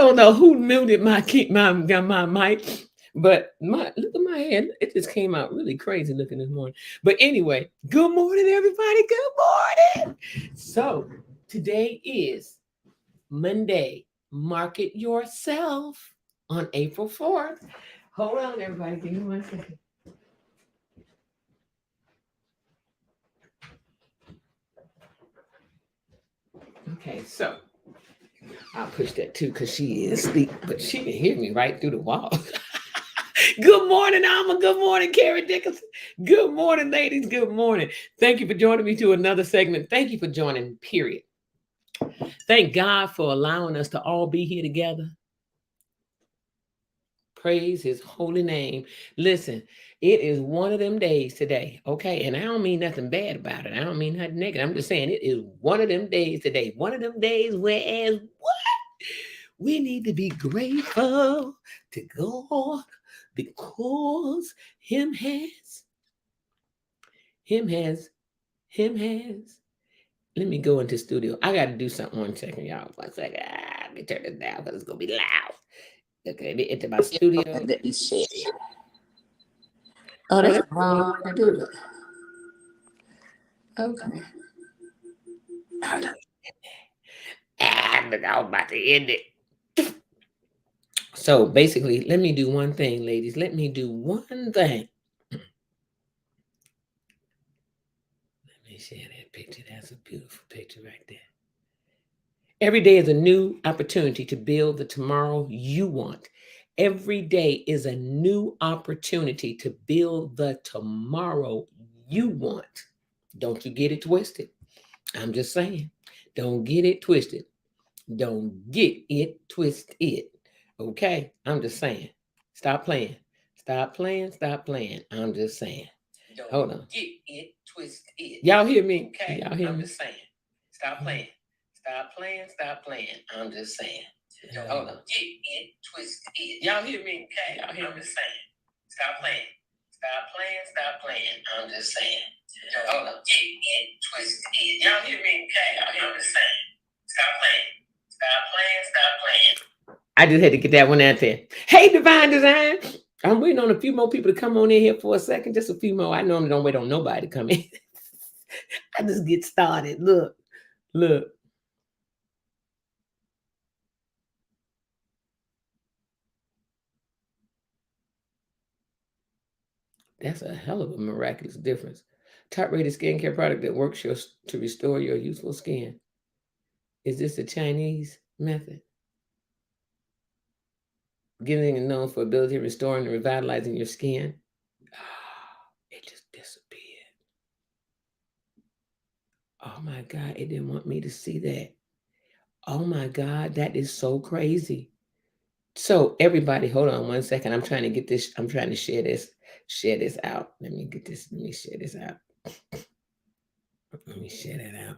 don't know who muted my mic, but look at my head. It just came out really crazy looking this morning. But anyway, good morning, everybody. Good morning. So today is Monday. Market yourself on April 4th. Hold on, everybody. Give me 1 second. Okay, so I'll push that too because she is asleep, but she can hear me right through the wall. Good morning, Alma. Good morning, Carrie Dickinson. Good morning, ladies. Good morning. Thank you for joining me to another segment. Thank you for joining, period. Thank God for allowing us to all be here together. Praise his holy name. Listen, it is one of them days today, okay? And I don't mean nothing bad about it. I don't mean nothing negative. I'm just saying it is one of them days today. One of them days whereas what? We need to be grateful to God because him has. Let me go into studio. I got to do something 1 second, y'all. 1 second. Let me turn this down because it's going to be loud. Okay, let me enter my studio. That is share. Oh, that's wrong. I do that. Okay. Look, I was about to end it. So basically, let me do one thing, ladies. Let me do one thing. Let me share that picture. That's a beautiful picture right there. Every day is a new opportunity to build the tomorrow you want. Every day is a new opportunity to build the tomorrow you want. Don't you get it twisted. I'm just saying. Don't get it twisted. Don't get it twisted. Okay? I'm just saying. Stop playing. Stop playing. Stop playing. I'm just saying. Hold on. Get it twisted. Y'all hear me? Okay? Y'all hear me? I'm just saying. Stop playing. Stop playing. Stop playing. I'm just saying. Hold on. Get it twisted. Y'all hear me? Okay? Y'all hear me? I'm just saying. Stop playing. Stop playing. Stop playing. I'm just saying. Hold on. Get it twisted. Y'all hear me? Okay? Y'all hear me? I'm just saying. Stop playing. Stop playing. Stop playing. I just had to get that one out there. Hey, Divine Design. I'm waiting on a few more people to come on in here for a second. Just a few more. I normally don't wait on nobody to come in. I just get started. Look. That's a hell of a miraculous difference. Top-rated skincare product that works to restore your youthful skin. Is this a Chinese method? Giving and known for ability of restoring and revitalizing your skin. It just disappeared. Oh my God, it didn't want me to see that. Oh my God, that is so crazy. So everybody, hold on 1 second. I'm trying to get this. I'm trying to share this out. Let me get this. Let me share this out. Let me share that out.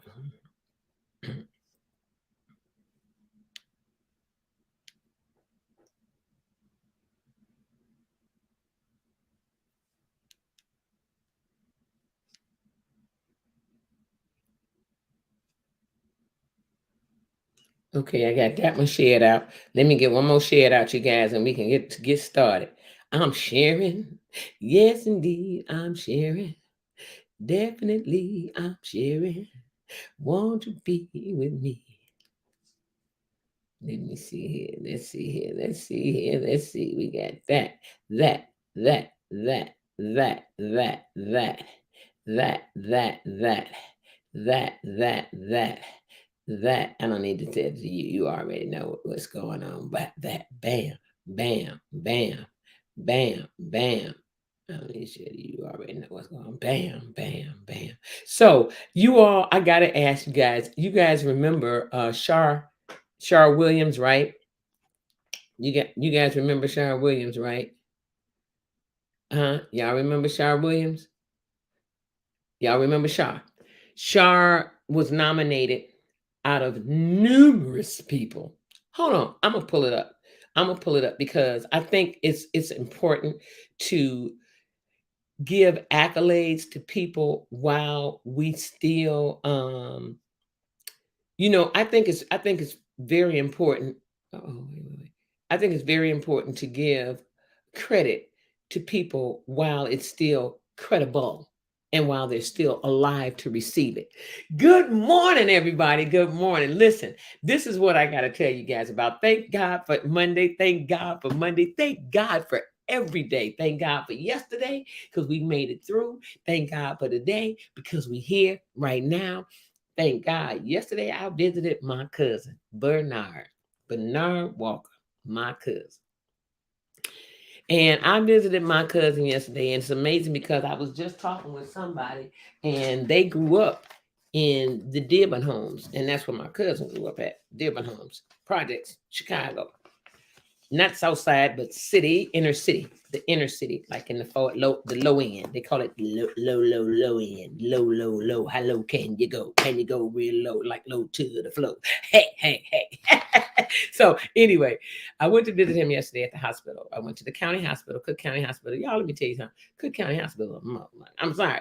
Okay, I got that one shared out. Let me get one more shared out, you guys, and we can get started. I'm sharing. Yes, indeed, I'm sharing. Definitely, I'm sharing. Want to be with me? Let me see here. Let's see here. Let's see here. Let's see. We got that, that, that, that, that, that, that, that, that, that. I don't need to tell you. You already know what's going on. But that, bam, bam, bam, bam, bam. I don't need to tell you. You already know what's going on. Bam, bam, bam. So you all, I gotta ask you guys. You guys remember Shar Williams, right? You guys remember Shar Williams, right? Y'all remember Shar Williams? Y'all remember Shar? Shar was nominated out of numerous people. Hold on, I'm gonna pull it up. I'm gonna pull it up because I think it's important to give accolades to people while we still I think it's very important. Oh, wait. I think it's very important to give credit to people while it's still credible and while they're still alive to receive it. Good morning, everybody. Good morning. Listen, this is what I got to tell you guys about. Thank God for Monday. Thank God for Monday. Thank God for every day. Thank God for yesterday because we made it through. Thank God for today because we're here right now. Thank God. Yesterday, I visited my cousin, Bernard Walker, my cousin. And I visited my cousin yesterday, and it's amazing because I was just talking with somebody, and they grew up in the Dearborn Homes, and that's where my cousin grew up at, Dearborn Homes Projects, Chicago. Not South Side, but inner city, the inner city, like in the low end. They call it low end, low. How low can you go? Can you go real low, like low to the flow? Hey. So anyway, I went to visit him yesterday at the hospital. I went to the county hospital, Cook County Hospital. Y'all, let me tell you something. Cook County Hospital. I'm sorry.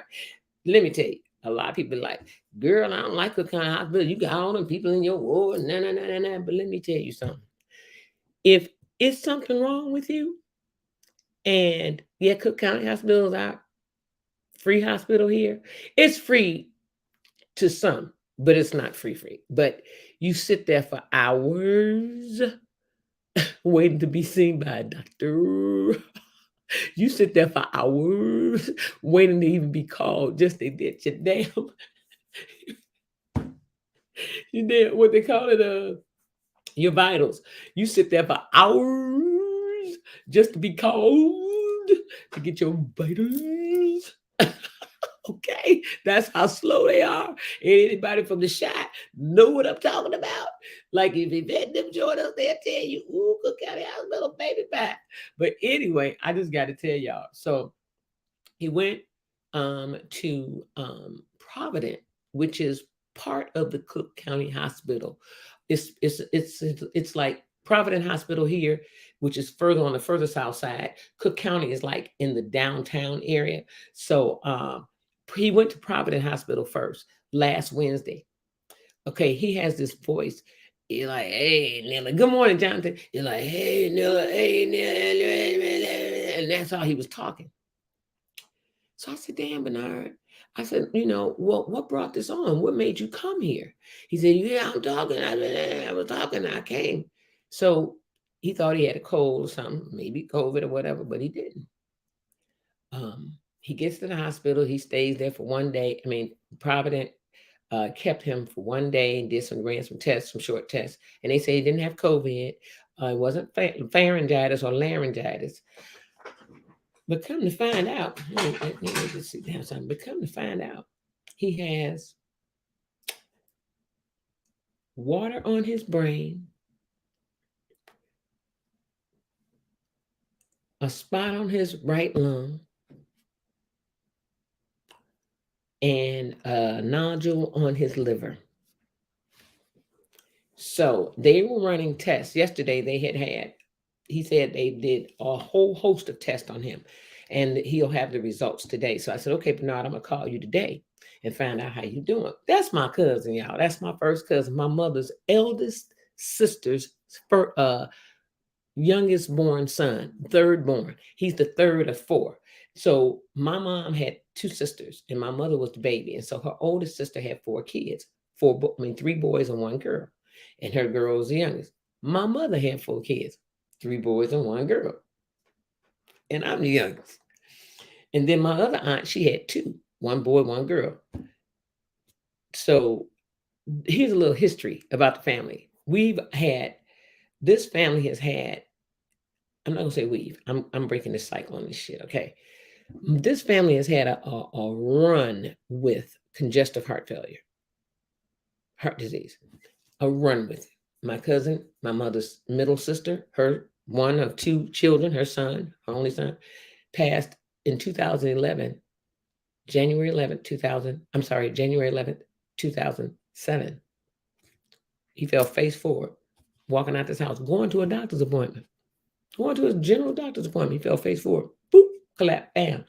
Let me tell you. A lot of people are like, girl, I don't like Cook County Hospital. You got all them people in your ward. Nah. But let me tell you something. If it's something wrong with you, and yeah, Cook County Hospital is our free hospital here. It's free to some, but it's not free. But you sit there for hours waiting to be seen by a doctor. You sit there for hours waiting to even be called just to get your damn, you did what they call it, your vitals. You sit there for hours just to be called to get your vitals. Okay, that's how slow they are. Anybody from the shot know what I'm talking about. Like if you let them join us, they'll tell you, ooh, Cook County Hospital, baby back. But anyway, I just got to tell y'all. So he went to Providence, which is part of the Cook County Hospital. It's like Providence Hospital here, which is further on the further south side. Cook County is like in the downtown area. So he went to Providence Hospital first last Wednesday. Okay, he has this voice. You're like, hey, Nilla. Good morning, Jonathan. You're like, hey, Nilla, hey, Nilla. And that's how he was talking. So I said, damn, Bernard. I said, well, what brought this on? What made you come here? He said, yeah, I'm talking. I was talking. I came. So he thought he had a cold or something, maybe COVID or whatever, but he didn't. He gets to the hospital. He stays there for one day. Providence kept him for one day and ran some tests, some short tests. And they say he didn't have COVID. It wasn't pharyngitis or laryngitis. But come to find out, let me just sit down something. But come to find out, he has water on his brain, a spot on his right lung, and a nodule on his liver. So they were running tests. Yesterday he said they did a whole host of tests on him, and he'll have the results today. So I said, okay, Bernard, I'm gonna call you today and find out how you doing. That's my cousin, y'all. That's my first cousin, my mother's eldest sister's youngest born son, third born. He's the third of four. So my mom had two sisters, and my mother was the baby. And so her oldest sister had four kids, three boys and one girl. And her girl was the youngest. My mother had four kids, three boys and one girl. And I'm the youngest. And then my other aunt, she had two, one boy, one girl. So here's a little history about the family. This family has had, I'm not gonna say I'm breaking this cycle on this shit, okay? This family has had a run with congestive heart failure, heart disease, a run with it. My cousin, my mother's middle sister, her one of two children, her son, her only son, passed in 2011, January 11th, 2007. He fell face forward, walking out this house, going to a doctor's appointment, going to his general doctor's appointment. He fell face forward, boop, collapse, bam,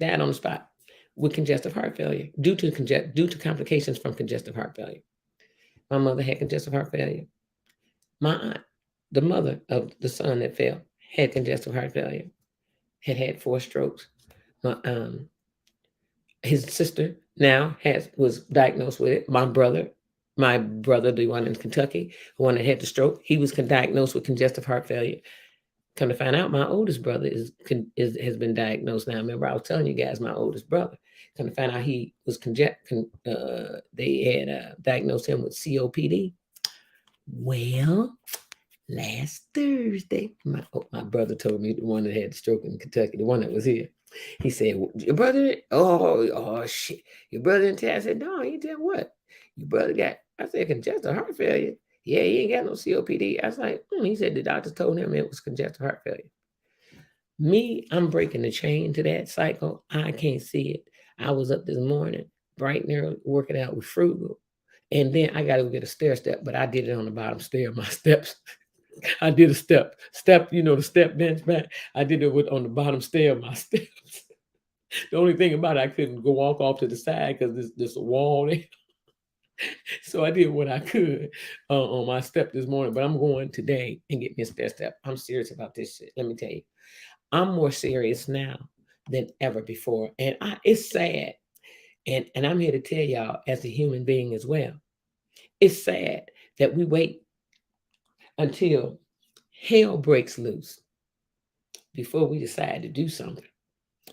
died on the spot with congestive heart failure due to complications from congestive heart failure. My mother had congestive heart failure. My aunt the mother of the son that fell had congestive heart failure, had 4 strokes. My, his sister now was diagnosed with it. My brother, the one in Kentucky, the one that had the stroke, he was diagnosed with congestive heart failure. Come to find out, my oldest brother has been diagnosed now. Remember, I was telling you guys my oldest brother. Come to find out, he was they had diagnosed him with COPD. Well, last Thursday, my brother told me, the one that had the stroke in Kentucky, the one that was here. He said, "Your brother? Oh shit! Your brother in town?" I said, "No, he did what? Your brother got?" I said, "Congestive heart failure." Yeah, he ain't got no COPD. I was like, He said the doctor told him it was congestive heart failure. Me, I'm breaking the chain to that cycle. I can't see it. I was up this morning, bright and early, working out with Frugal, and then I got to go get a stair step, but I did it on the bottom stair of my steps. I did a step, the step bench back. I did it on the bottom stair of my steps. The only thing about it, I couldn't go walk off to the side because there's a wall there. So I did what I could on my step this morning, but I'm going today and get me a stair step. I'm serious about this shit. Let me tell you, I'm more serious now than ever before. And it's sad. And I'm here to tell y'all, as a human being as well, it's sad that we wait until hell breaks loose before we decide to do something.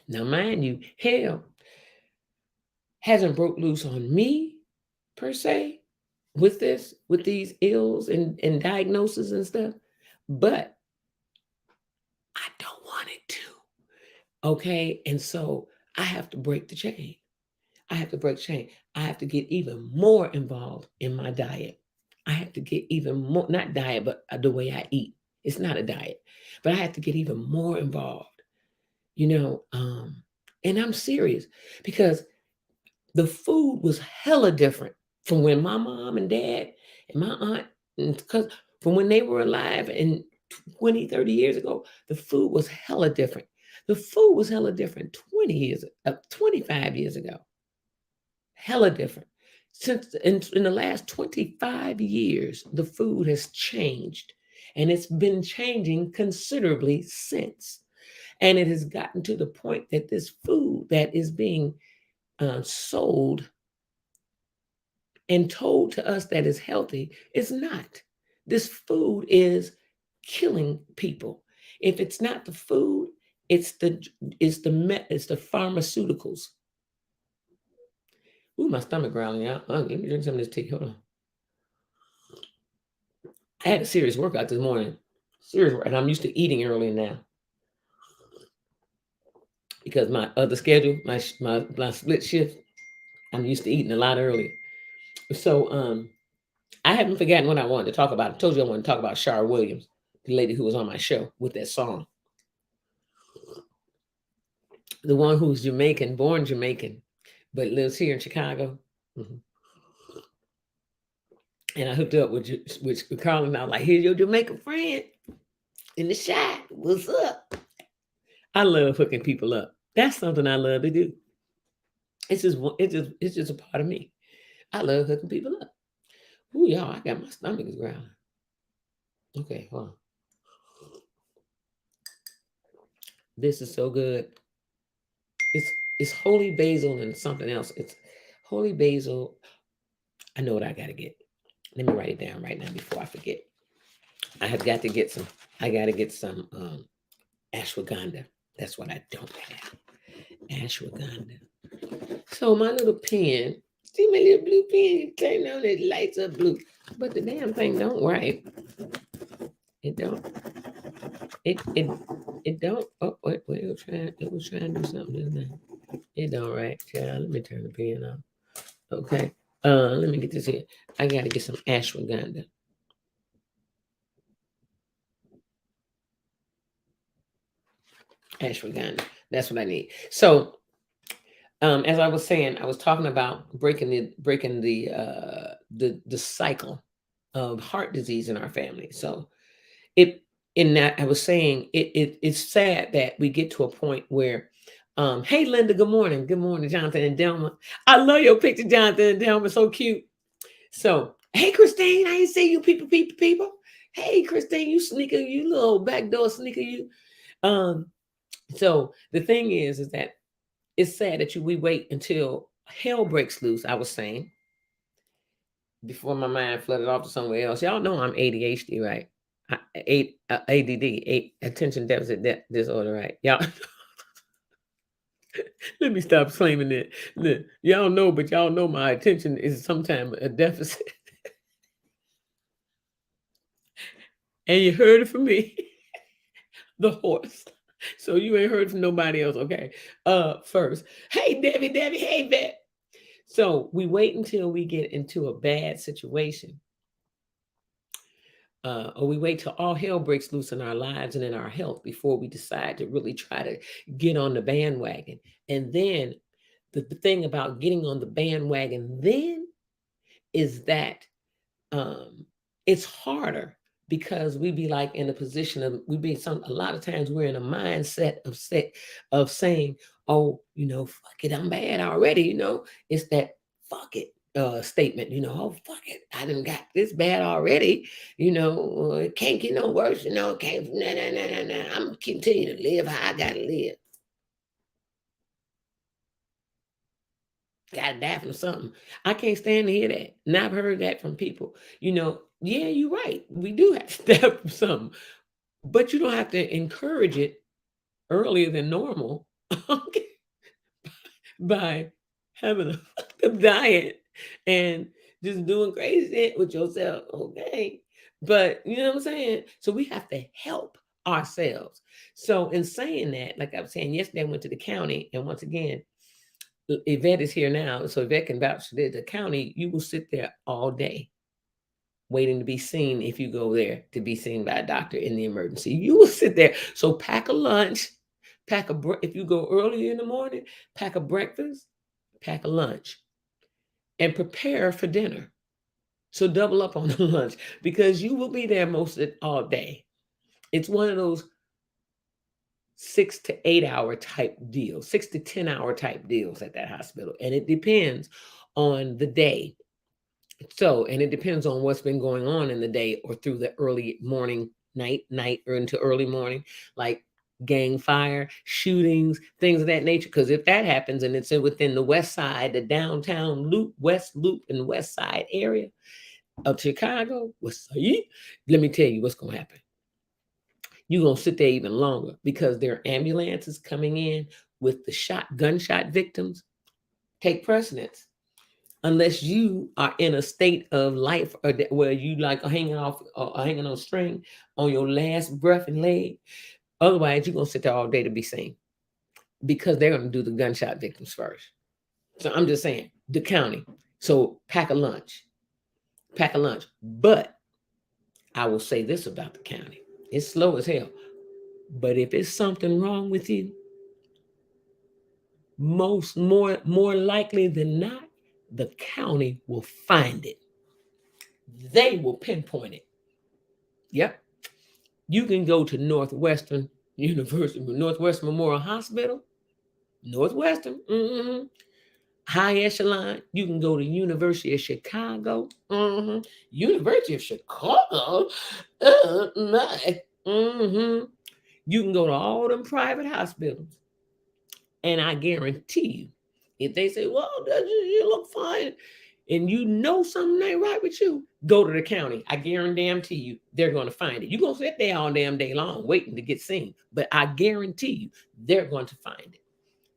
Now, mind you, hell hasn't broke loose on me per se with these ills and diagnoses and stuff, but I don't want it to. Okay. And so I have to break the chain. I have to get even more involved in my diet. I have to get even more, not diet, but the way I eat. It's not a diet, but I have to get even more involved, and I'm serious because the food was hella different from when my mom and dad and my aunt, because from when they were alive and 20, 30 years ago, the food was hella different. The food was hella different 25 years ago. Hella different. Since in the last 25 years, the food has changed, and it's been changing considerably since. And it has gotten to the point that this food that is being sold and told to us that is healthy is not. This food is killing people. If it's not the food, it's the pharmaceuticals. Ooh, my stomach growling out. Let me drink some of this tea. Hold on. I had a serious workout this morning. Serious work, and I'm used to eating early now because my other schedule, my split shift, I'm used to eating a lot earlier. So I haven't forgotten what I wanted to talk about. I told you I wanted to talk about Shar Williams, the lady who was on my show with that song. The one who's Jamaican, born Jamaican, but lives here in Chicago. Mm-hmm. And I hooked up with Carl, and I was like, "Here's your Jamaican friend in the shot. What's up?" I love hooking people up. That's something I love to do. It's just a part of me. I love hooking people up. Ooh, y'all, I got my stomach is growling. Okay, hold on. This is so good. It's holy basil and something else. It's holy basil. I know what I gotta get. Let me write it down right now before I forget. I got to get some ashwagandha. That's what I don't have. Ashwagandha. So my little pen, see my little blue pen, you turn on it lights up blue. But the damn thing don't write. It don't. It don't. Oh, wait, it was trying to do something this time. It don't write. Child, let me turn the pen off. Okay. Let me get this here. I gotta get some ashwagandha. Ashwagandha. That's what I need. So as I was saying, I was talking about breaking the cycle of heart disease in our family. So I was saying it's sad that we get to a point where, hey Linda, good morning, Jonathan and Delma. I love your picture, Jonathan and Delma, so cute. So hey Christine, I ain't see you people. Hey, Christine, you sneaker, you little backdoor sneaker, you. So the thing is that it's sad that we wait until hell breaks loose. I was saying before my mind flooded off to somewhere else. Y'all know I'm ADHD, right? ADD, attention deficit disorder, right? Y'all, let me stop claiming it. Look, y'all know, but y'all know my attention is sometimes a deficit. And you heard it from me, the horse. So you ain't heard from nobody else, okay? First, hey Debbie, hey Vet. So we wait until we get into a bad situation, or we wait till all hell breaks loose in our lives and in our health before we decide to really try to get on the bandwagon. And then the thing about getting on the bandwagon then is that it's harder because we be like in a position of a lot of times we're in a mindset of saying, oh, fuck it, I'm bad already. It's that fuck it statement, oh fuck it, I done got this bad already, it can't get no worse, it can't, nah. I'm continue to live how I gotta live. Gotta die from something. I can't stand to hear that. And I've heard that from people. Yeah, you're right. We do have to die from something. But you don't have to encourage it earlier than normal by having a diet and just doing crazy shit with yourself. Okay. But you know what I'm saying? So we have to help ourselves. So in saying that, like I was saying yesterday, I went to the county, and once again, Yvette is here now, so Yvette can vouch for this. The county, you will sit there all day waiting to be seen if you go there to be seen by a doctor in the emergency. You will sit there. So pack a lunch, if you go early in the morning, pack a breakfast, pack a lunch, and prepare for dinner. So double up on the lunch because you will be there most of it all day. It's one of those 6 to 8 hour type deals, 6 to 10 hour type deals at that hospital. And it depends on the day. So, and it depends on what's been going on in the day or through the early morning, night, or into early morning, like gang fire, shootings, things of that nature. Because if that happens and it's within the west side, the downtown loop, west loop and west side area of Chicago, let me tell you what's going to happen. You're going to sit there even longer because there are ambulances coming in with the gunshot victims. Take precedence. Unless you are in a state of life where you like hanging on string on your last breath and leg. Otherwise, you're going to sit there all day to be seen because they're going to do the gunshot victims first. So I'm just saying, the county. So pack a lunch. But I will say this about the county. It's slow as hell. But if it's something wrong with you, more likely than not, the county will find it. They will pinpoint it. Yep. You can go to Northwestern Memorial Hospital, Northwestern, high echelon. You can go to University of Chicago, University of Chicago, You can go to all them private hospitals. And I guarantee you, if they say, well, you look fine, and you know something ain't right with you, go to the county. I guarantee you, they're going to find it. You're going to sit there all damn day long waiting to get seen. But I guarantee you, they're going to find it.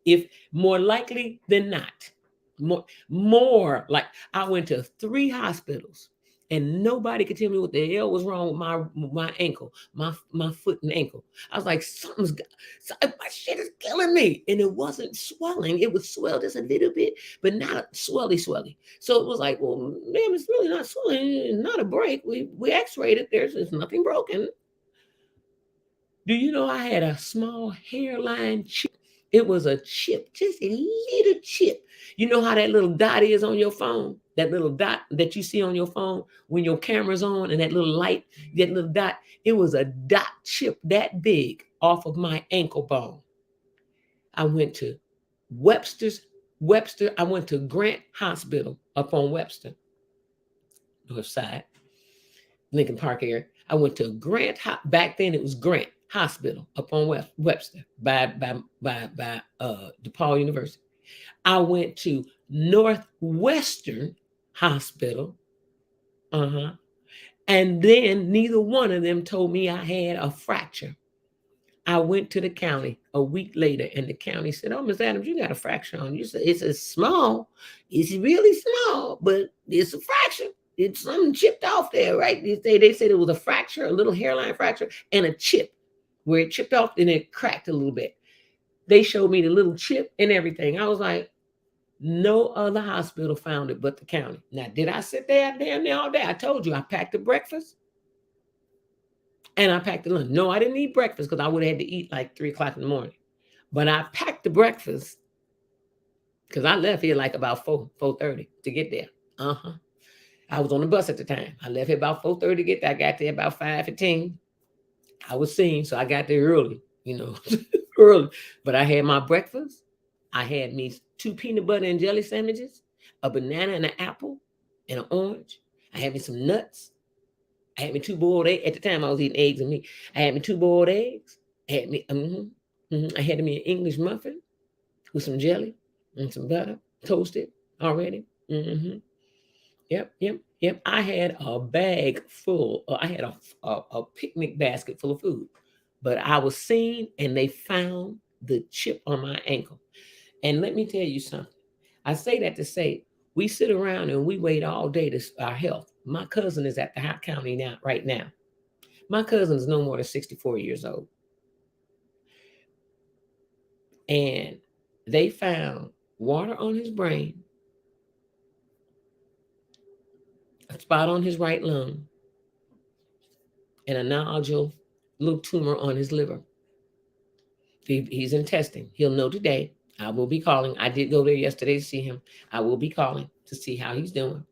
If more likely than not, more like I went to 3 hospitals and nobody could tell me what the hell was wrong with my ankle, my foot and ankle. I was like, my shit is killing me. And it wasn't swelling. It was swelled just a little bit, but not swelly. So it was like, well, ma'am, it's really not swelling. It's not a break. We x-rayed it. There's nothing broken. Do you know I had a small hairline chip? It was a chip, just a little chip. You know how that little dot is on your phone? That little dot that you see on your phone when your camera's on and that little light, that little dot, it was a dot chip that big off of my ankle bone. I went to Webster. I went to Grant Hospital up on Webster, north side, Lincoln Park area. I went to back then it was Grant Hospital up on Webster by DePaul University. I went to Northwestern Hospital. Uh-huh. And then neither one of them told me I had a fracture. I went to the county a week later, and the county said, "Oh, Miss Adams, you got a fracture on you." Said, "It's a small, it's really small, but it's a fracture. It's something chipped off there, right?" They said it was a fracture, a little hairline fracture, and a chip where it chipped off and it cracked a little bit. They showed me the little chip and everything. I was like, no other hospital found it but the county. Now, did I sit there damn near all day? I told you I packed the breakfast and I packed the lunch. No, I didn't eat breakfast because I would have had to eat like 3 o'clock in the morning. But I packed the breakfast because I left here like about 4:30 to get there. I was on the bus at the time. I left here about 4:30 to get there. I got there about 5:15. I was seen, so I got there early, early. But I had my breakfast. I had me 2 peanut butter and jelly sandwiches, a banana and an apple, and an orange. I had me some nuts. I had me 2 boiled eggs. At the time, I was eating eggs and meat. I had me 2 boiled eggs. I had me, I had me an English muffin with some jelly and some butter, toasted already. Yep. I had a bag full. I had a picnic basket full of food. But I was seen, and they found the chip on my ankle. And let me tell you something. I say that to say, we sit around and we wait all day to our health. My cousin is at the county now, right now. My cousin is no more than 64 years old. And they found water on his brain, a spot on his right lung, and a nodule, little tumor on his liver. He's in testing. He'll know today. I will be calling. I did go there yesterday to see him. I will be calling to see how he's doing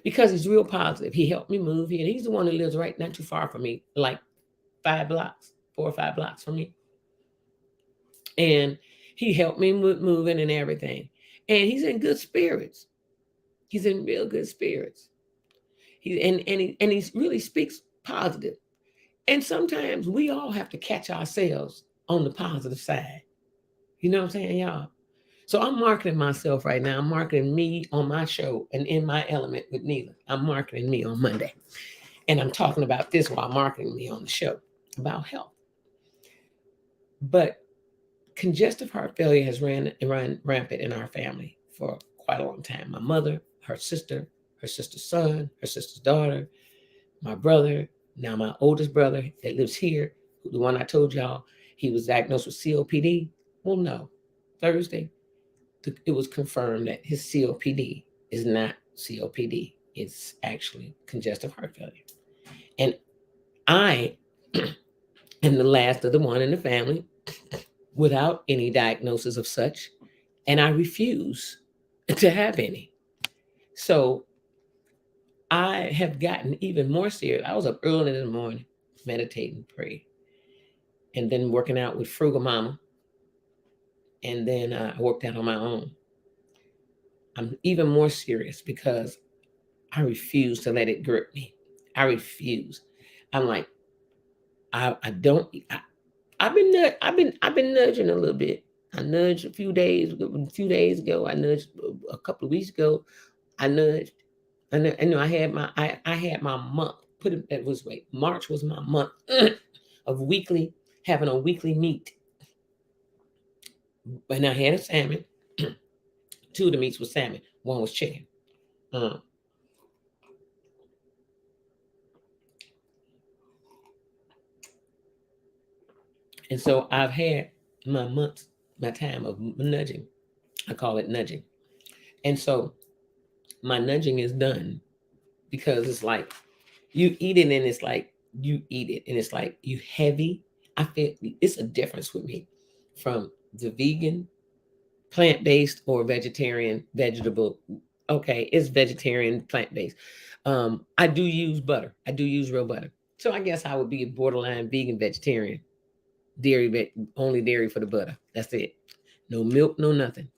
because he's real positive. He helped me move here, and he's the one who lives right not too far from me, like 4 or 5 blocks from me. And he helped me moving and everything. And he's in good spirits. He's in real good spirits. He really speaks positive. And sometimes we all have to catch ourselves on the positive side. You know what I'm saying, y'all? So I'm marketing myself right now. I'm marketing me on my show and in my element with Neela. I'm marketing me on Monday. And I'm talking about this while marketing me on the show about health. But congestive heart failure has run rampant in our family for quite a long time. My mother, her sister's son, her sister's daughter, my brother, now my oldest brother that lives here, the one I told y'all, he was diagnosed with COPD. Well, no. Thursday, it was confirmed that his COPD is not COPD. It's actually congestive heart failure. And I am the last of the one in the family without any diagnosis of such, and I refuse to have any. So I have gotten even more serious. I was up early in the morning, meditating, praying, and then working out with Frugal Mama. And then I worked out on my own. I'm even more serious because I refuse to let it grip me. I refuse. I'm like, I've been nudging a little bit. I nudged a few days ago. I nudged a couple of weeks ago. I nudged. And I had my month. Put it that was way. March was my month of having a weekly meet. And I had a salmon. 2 of the meats was salmon. 1 was chicken. And so I've had my time of nudging. I call it nudging. And so my nudging is done because it's like you eat it and it's like you eat it and it's like you heavy. I feel it's a difference with me from the vegan, plant-based or vegetarian, vegetable. Okay, it's vegetarian, plant-based. I do use butter. I do use real butter. So I guess I would be a borderline vegan, vegetarian. Dairy, only dairy for the butter. That's it. No milk, no nothing.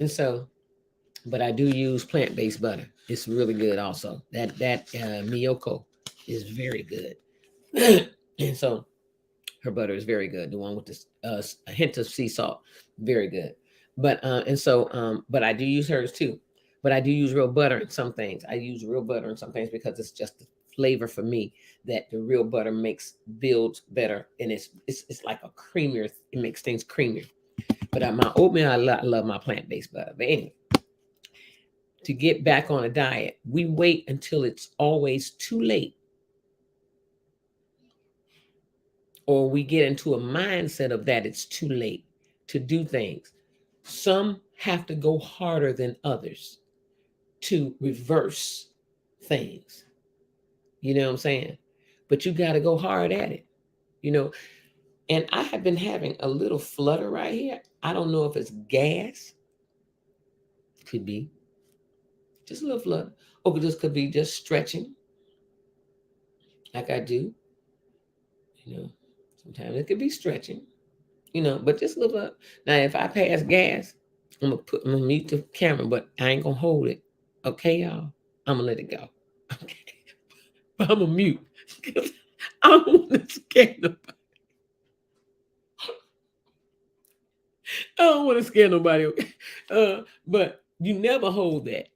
And so, but I do use plant-based butter. It's really good also. That Miyoko is very good. And so her butter is very good. The one with this a hint of sea salt, very good. But I do use hers too. But I do use real butter in some things. I use real butter in some things because it's just the flavor for me that the real butter makes builds better, and it's like a creamier. It makes things creamier. But my oatmeal, I love my plant based butter. But anyway, to get back on a diet, we wait until it's always too late, or we get into a mindset of that it's too late to do things. Some have to go harder than others to reverse things. You know what I'm saying? But you got to go hard at it, you know. And I have been having a little flutter right here. I don't know if it's gas. Could be. Just a little flutter. Or this could be just stretching like I do. You know, sometimes it could be stretching, you know, but just a little flutter. Now, if I pass gas, I'm gonna mute the camera, but I ain't gonna hold it. Okay, y'all? I'm gonna let it go. Okay. But I'm gonna mute. I don't want to scare nobody. I don't want to scare nobody. But you never hold that.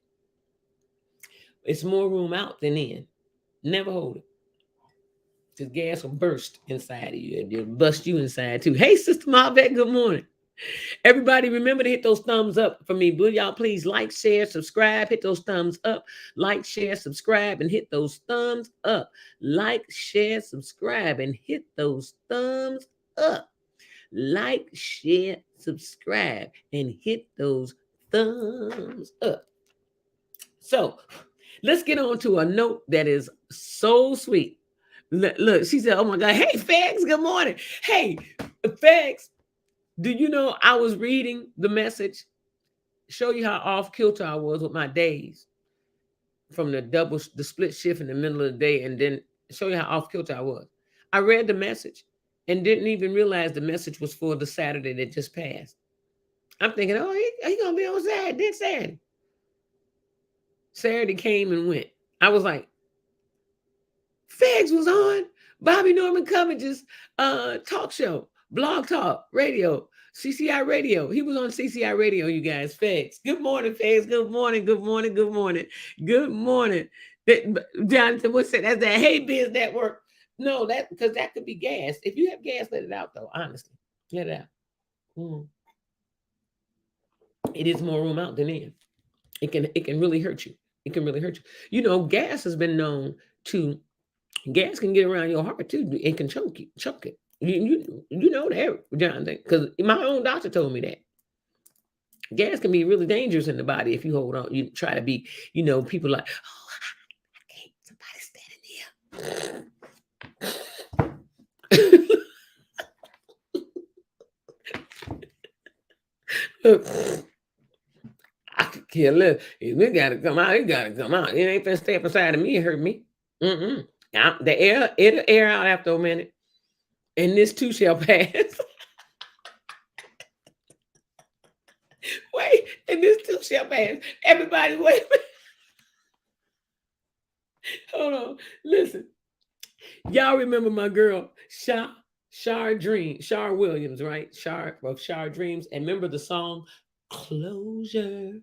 It's more room out than in. Never hold it. The gas will burst inside of you and it'll bust you inside too. Hey, Sister Marvette, good morning. Everybody, remember to hit those thumbs up for me. Will y'all please like, share, subscribe, hit those thumbs up. Like, share, subscribe, and hit those thumbs up. Like, share, subscribe, and hit those thumbs up. Like, share, subscribe, and hit those thumbs up. So let's get on to a note that is so sweet. Look, she said, oh my God, hey, Fags, good morning. Hey, Fags, do you know I was reading the message, show you how off kilter I was with my days from the split shift in the middle of the day, and then show you how off kilter I was. I read the message and didn't even realize the message was for the Saturday that just passed. I'm thinking, oh, he gonna be on Saturday, this Saturday. Saturday came and went. I was like, Fags was on Bobby Norman Coverage's talk show, Blog Talk Radio, CCI Radio. He was on CCI Radio, you guys. Fags. Good morning, Fags. Good morning, good morning, good morning, good morning. Jonathan, what's that? That's that Hey Biz Network. No, that because that could be gas. If you have gas, let it out though. Honestly, let it out. It is more room out than in. It can really hurt you. It can really hurt you. You know, gas has been known to. Gas can get around your heart too. It can choke it. You know that, Jonathan, because my own doctor told me that. Gas can be really dangerous in the body if you hold on. You try to be, you know, people like, oh, I can't. Somebody standing here. Look, I could care less. If it gotta come out, it gotta come out. It ain't finna stay up inside of me. It hurt me. The air, it'll air out after a minute. And this too shall pass. Wait, and this too shall pass. Everybody, wait. Hold on. Listen. Y'all remember my girl, Shar Williams, right? Shar Dreams. And remember the song Closure.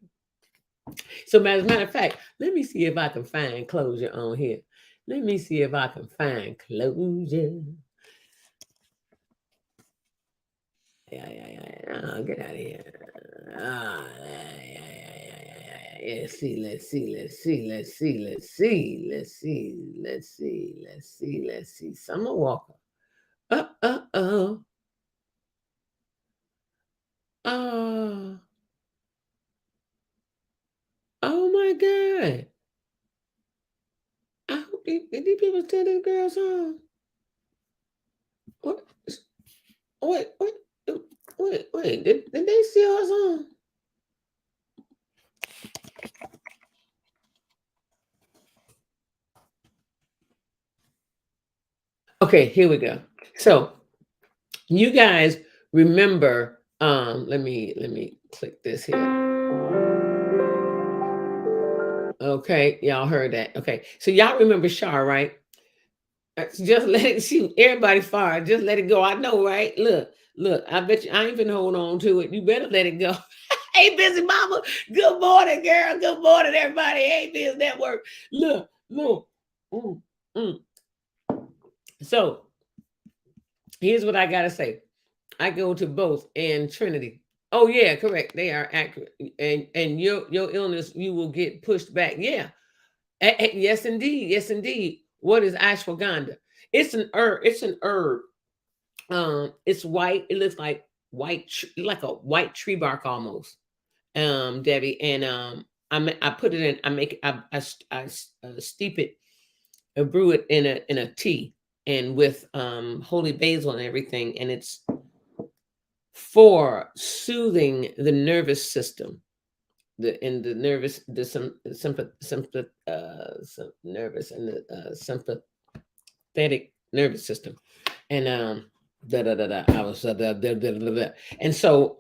So as a matter of fact, let me see if I can find Closure on here. Let me see if I can find Closure. Yeah. Get out of here. Let's see. Summer Walker. Oh my God. I hope these people tell this girl song. What? Wait. Did they steal her song? Okay, here we go. So you guys remember, let me click this here. Okay, y'all heard that. Okay, so y'all remember Shar, right? Just let it shoot. Everybody fire. Just let it go. I know, right? Look. I bet you I ain't finna hold on to it. You better let it go. Hey, busy mama. Good morning, girl. Good morning, everybody. Hey, Biz Network. Look. Mm, mm. So here's what I gotta say. I go to both and Trinity. Oh yeah, correct. They are accurate. And your illness, you will get pushed back. Yeah. Yes, indeed. Yes, indeed. What is ashwagandha? It's an herb. It's an herb. It's white. It looks like like a white tree bark almost. Debbie, and I put it in. I make it. I steep it, brew it in a tea, and with holy basil and everything, and it's for soothing the nervous system, the nervous nervous and the sympathetic nervous system, and da da da da. I was da, da, da, da, da, da. And so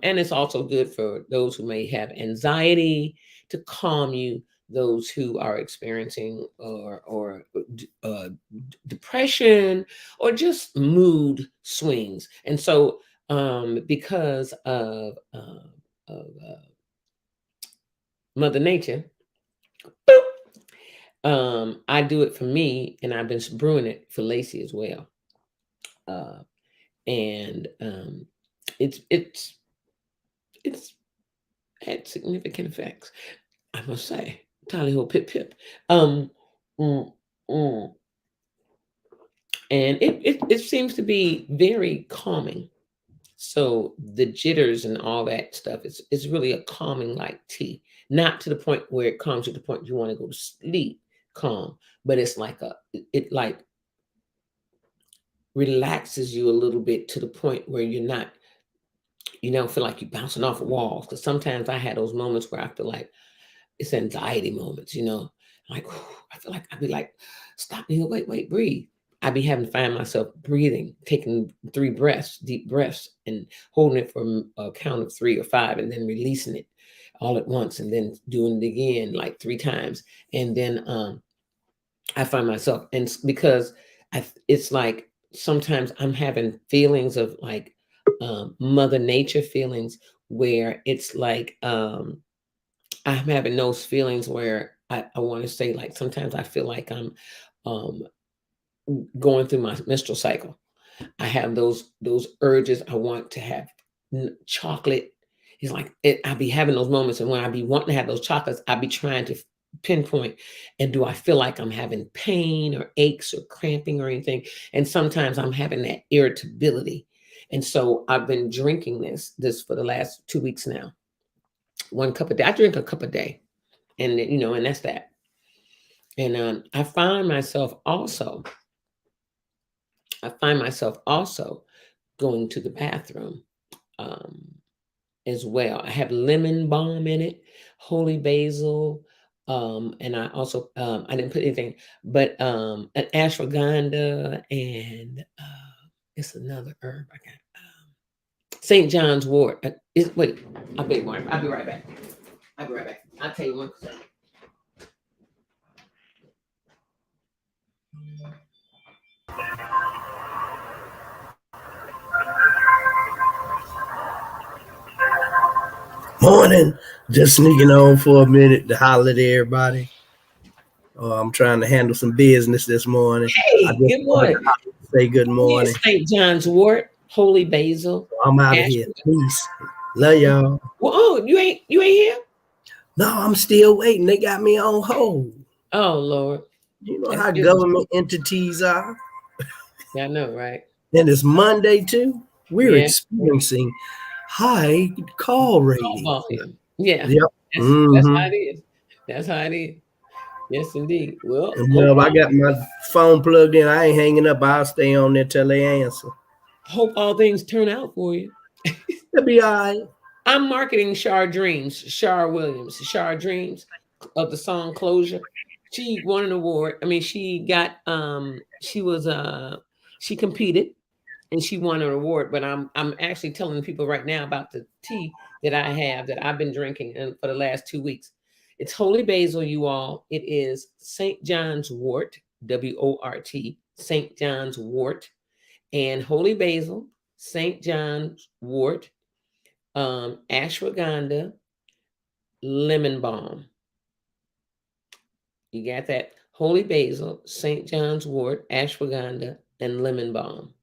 and it's also good for those who may have anxiety to calm you, those who are experiencing or depression or just mood swings. And so because of Mother Nature, I do it for me, and I've been brewing it for Lacey as well. And it's had significant effects, I must say. Tally ho pip pip. Mm, mm. And it seems to be very calming. So the jitters and all that stuff is really a calming like tea. Not to the point where it calms you to the point you want to go to sleep calm, but it's like it like relaxes you a little bit to the point where you don't feel like you're bouncing off of walls. Because sometimes I had those moments where I feel like it's anxiety moments, like I feel like I'd be like, stop me, wait, breathe. I'd be having to find myself breathing, taking 3 breaths, deep breaths, and holding it for a count of 3 or 5, and then releasing it all at once, and then doing it again like 3 times, and then I find myself, and because it's like sometimes I'm having feelings of like Mother Nature feelings where it's like I'm having those feelings where I want to say like sometimes I feel like I'm um, going through my menstrual cycle. I have those urges. I want to have chocolate. It's like I be having those moments, and when I be wanting to have those chocolates, I be trying to pinpoint, and do I feel like I'm having pain or aches or cramping or anything? And sometimes I'm having that irritability, and so I've been drinking this for the last 2 weeks now. 1 cup a day. I drink a cup a day, and and that's that. And I find myself also going to the bathroom um, as well. I have lemon balm in it, holy basil, and I also I didn't put anything, but an ashwagandha, and it's another herb I got. St. John's wort. Wait, I'll be right back. I'll tell you one second. Morning. Just sneaking on for a minute to holler at everybody. I'm trying to handle some business this morning. Hey, good morning. Say good morning. St. John's wort, holy basil. I'm out of here. Peace. Love y'all. Well, oh, you ain't here? No, I'm still waiting. They got me on hold. Oh Lord. You know how government entities are. Yeah, I know, right? And it's Monday too. We're experiencing high call rating. Yeah. Yep. That's how it is. That's how it is. Yes, indeed. Well, I got my phone plugged in. I ain't hanging up. I'll stay on there till they answer. Hope all things turn out for you. It'll be all right. I'm marketing Shar Dreams, Shar Williams, Shar Dreams of the song Closure. She won an award. I mean, she got she competed and she won an award, but I'm actually telling people right now about the tea that I have that I've been drinking for the last 2 weeks. It's holy basil, you all. It is St. John's wort, WORT, St. John's wort, and holy basil, St. John's wort, ashwagandha, lemon balm. You got that? Holy basil, St. John's wort, ashwagandha, and lemon balm.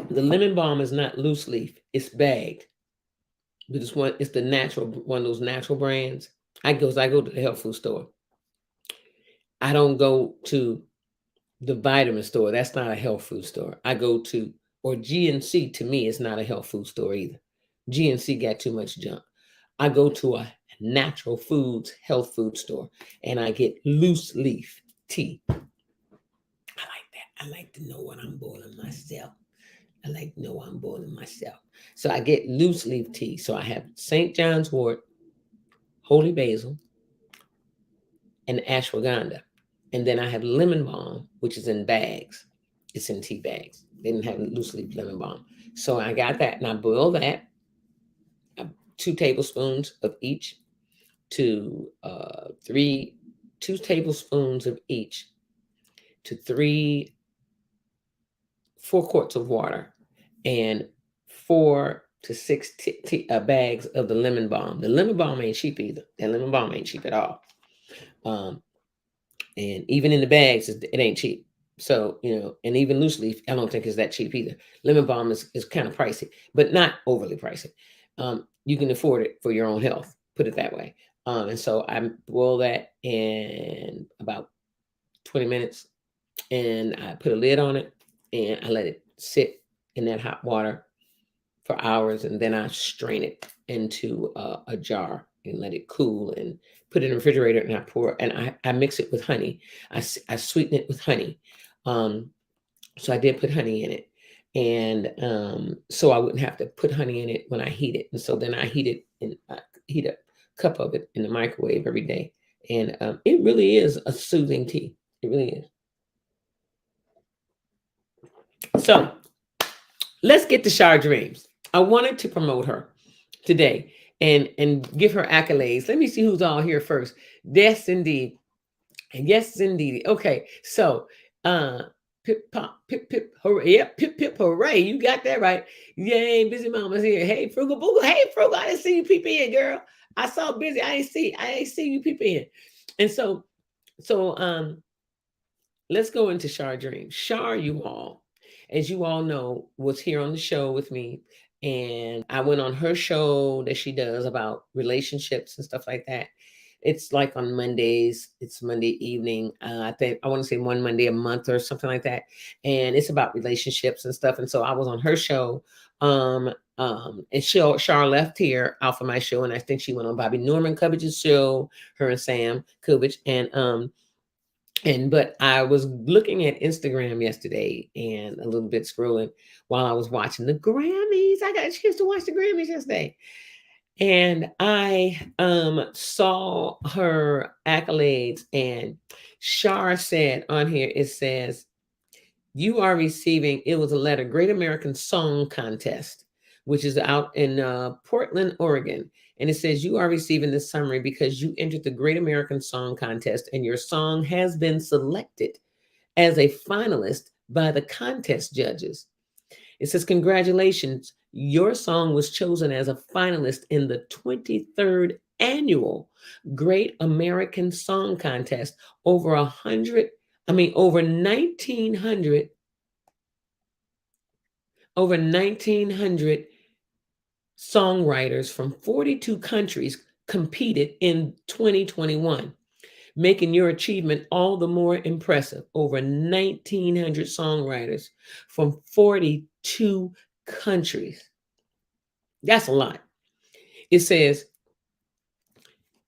The lemon balm is not loose leaf, it's bagged. But it's the natural, one of those natural brands. I go to the health food store. I don't go to the vitamin store. That's not a health food store. I go to, or GNC to me is not a health food store either. GNC got too much junk. I go to a natural foods health food store and I get loose leaf tea. I like that. I like to know what I'm boiling myself. So I get loose leaf tea. So I have St. John's wort, holy basil, and ashwagandha. And then I have lemon balm, which is in bags. It's in tea bags. They didn't have loose leaf lemon balm. So I got that and I boil that. 2 tablespoons of each to 2 tablespoons of each to 4 quarts of water and 4 to 6 bags of the lemon balm. The lemon balm ain't cheap either. That lemon balm ain't cheap at all. And even in the bags, it ain't cheap. So, and even loose leaf, I don't think is that cheap either. Lemon balm is kind of pricey, but not overly pricey. You can afford it for your own health, put it that way. And so I boil that in about 20 minutes and I put a lid on it and I let it sit in that hot water for hours. And then I strain it into a jar and let it cool and put it in the refrigerator and I pour, and I mix it with honey. I sweeten it with honey. So I did put honey in it. And so I wouldn't have to put honey in it when I heat it. And so then I heat it and heat a cup of it in the microwave every day. And it really is a soothing tea. It really is. So let's get to Shar Dreams. I wanted to promote her today and give her accolades. Let me see who's all here first. Yes, indeed. And yes, indeed. Okay. So, pip, pop, pip, pip, hooray. Yep, pip, pip, hooray. You got that right. Yay, Busy Mama's here. Hey, Frugal Boogle. Hey, Frugal. I didn't see you peep in, girl. I saw Busy. I ain't see you peep in. And so let's go into Shar Dreams. Shar, you all, as you all know, was here on the show with me. And I went on her show that she does about relationships and stuff like that. It's like on Mondays. It's Monday evening. I think I want to say one Monday a month or something like that. And it's about relationships and stuff. And so I was on her show. And Shar left here off of my show. And I think she went on Bobby Norman Coverage's show, her and Sam Covage. But I was looking at Instagram yesterday and a little bit scrolling while I was watching the Grammys. I got a chance to watch the Grammys yesterday. And I saw her accolades, and Shar said on here, it says, you are receiving, it was a letter, Great American Song Contest, which is out in Portland, Oregon. And it says, you are receiving this summary because you entered the Great American Song Contest and your song has been selected as a finalist by the contest judges. It says, congratulations. Your song was chosen as a finalist in the 23rd annual Great American Song Contest. Over 1,900 songwriters from 42 countries competed in 2021, making your achievement all the more impressive. Over 1,900 songwriters from 42 countries. That's a lot. It says,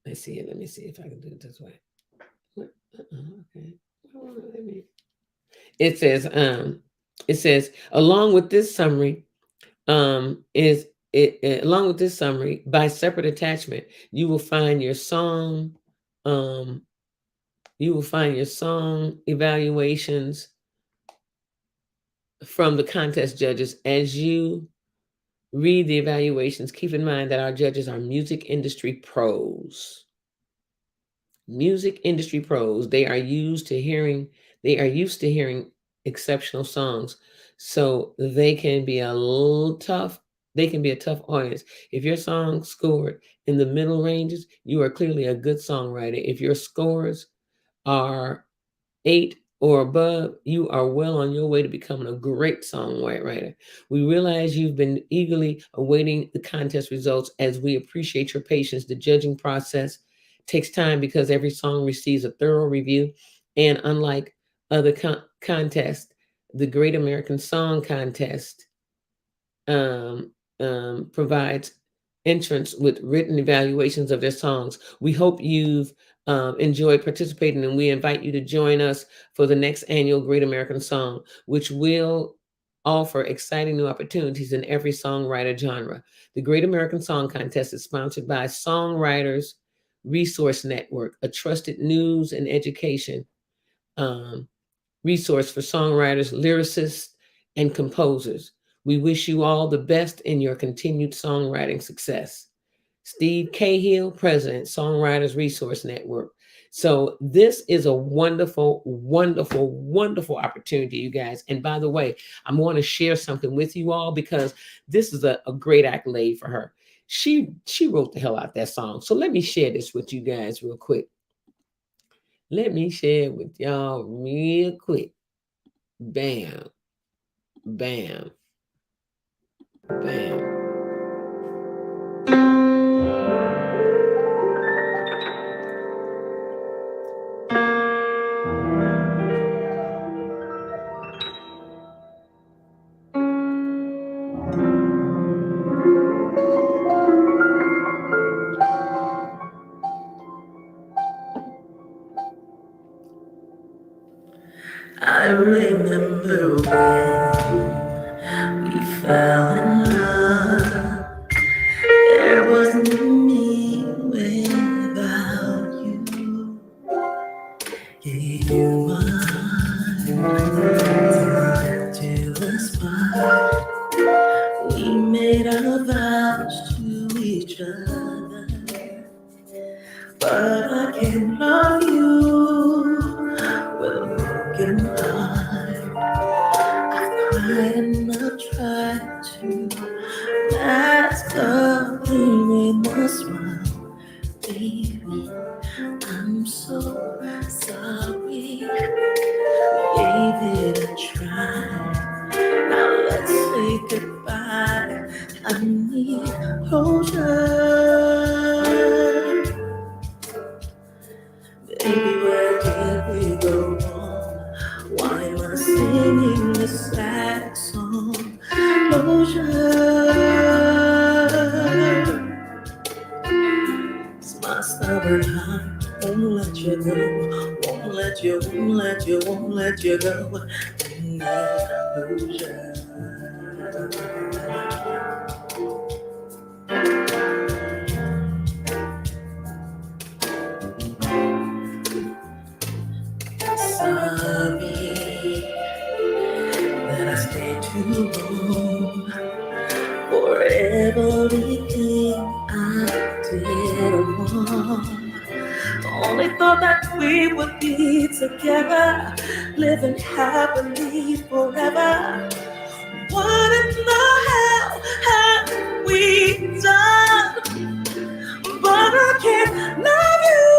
let me see if I can do it this way. Okay. It says, along with this summary, along with this summary, by separate attachment, you will find your song evaluations from the contest judges. As you read the evaluations, keep in mind that our judges are music industry pros. music industry pros. They are used to hearing exceptional songs. So they can be a little tough. They can be a tough audience. If your song scored in the middle ranges, you are clearly a good songwriter. If your scores are 8 or above, you are well on your way to becoming a great songwriter. We realize you've been eagerly awaiting the contest results as we appreciate your patience. The judging process takes time because every song receives a thorough review. And unlike other contests, the Great American Song Contest provides entrants with written evaluations of their songs. We hope you've enjoyed participating, and we invite you to join us for the next annual Great American Song, which will offer exciting new opportunities in every songwriter genre. The Great American Song Contest is sponsored by Songwriters Resource Network, a trusted news and education resource for songwriters, lyricists, and composers. We wish you all the best in your continued songwriting success. Steve Cahill, President, Songwriters Resource Network. So this is a wonderful, wonderful, wonderful opportunity, you guys. And by the way, I want to share something with you all because this is a great accolade for her. She wrote the hell out that song. So let me share this with you guys real quick. Let me share it with y'all real quick. Bam, bam, bam. I remember when we fell in love. There wasn't me without you. Gave you my heart to the spot. We made our vows to each other, but I can't love you with a broken heart. I've cried and I've tried to mask the pain with a smile. Baby, I'm so sorry. Gave it a try. Now let's say goodbye. I need closure. Baby, where did we go wrong? Why am I singing this sad song? Closure. It's my stubborn heart won't let you go. Won't let you go. I need closure. Sorry that I stayed too long for everything I did wrong. Only thought that we would be together, living happily forever. What in the hell have we done? But I can't love you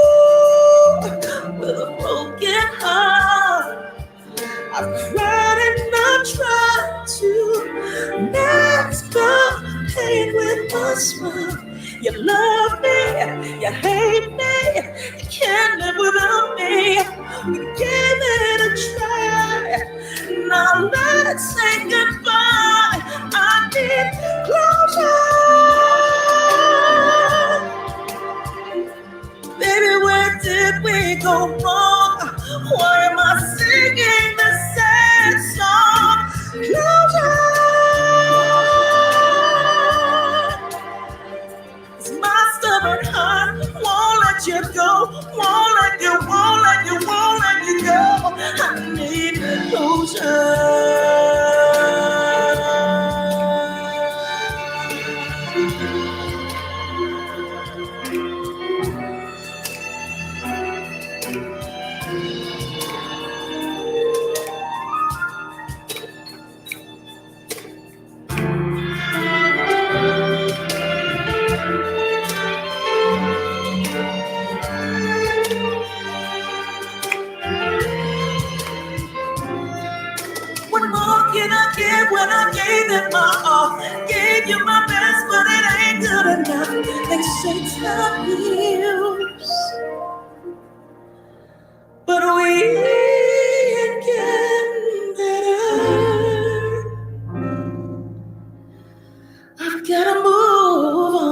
with a broken heart. I've cried and I've tried to mask the pain with a smile. You love me, you hate me, you can't live without me. We gave it a try. Now let's say goodbye. I need closure. Baby, where did we go wrong? Why am I singing the sad song? Closure. It's my stubborn heart won't let you go. Won't let you go. I need closure. can I give when I gave it my all? Gave you my best, but it ain't good enough. They say time heals, but we ain't getting better. I've gotta move on.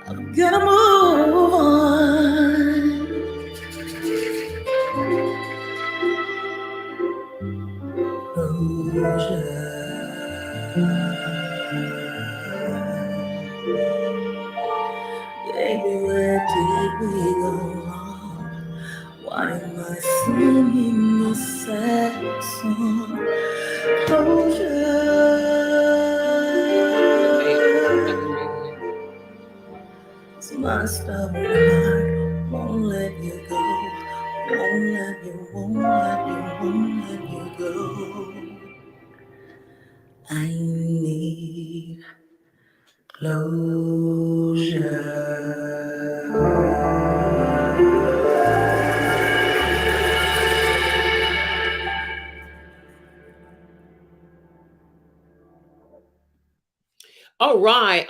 I've gotta move on. Baby, where did we go wrong? Why am I singing this sad song? Closure. So my stubborn heart won't let you go. Won't let you go. I need All right,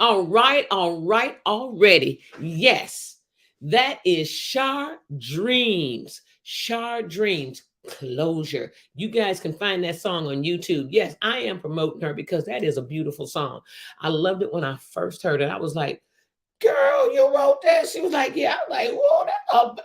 already. Yes, that is Shar Dreams. Shar Dreams, Closure. You guys can find that song on YouTube. Yes, I am promoting her because that is a beautiful song. I loved it when I first heard it. I was like, girl, you wrote that? She was like, yeah. I'm like, whoa, that's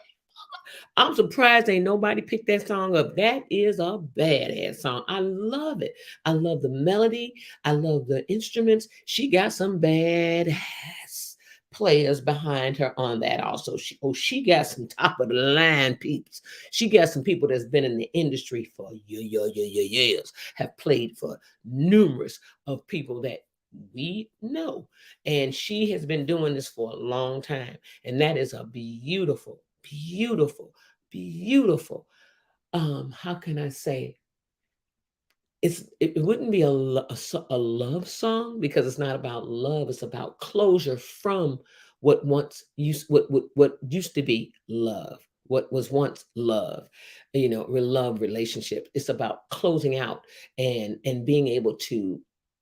I'm surprised ain't nobody picked that song up. That is a badass song. I love it. I love the melody. I love the instruments. She got some badass players behind her on that also. She got some top of the line peeps. She got some people that's been in the industry for years, have played for numerous of people that we know. And she has been doing this for a long time. And that is a beautiful, how can I say, it wouldn't be a love song because it's not about love. It's about closure from what used to be love, what was once love, love relationship. It's about closing out and being able to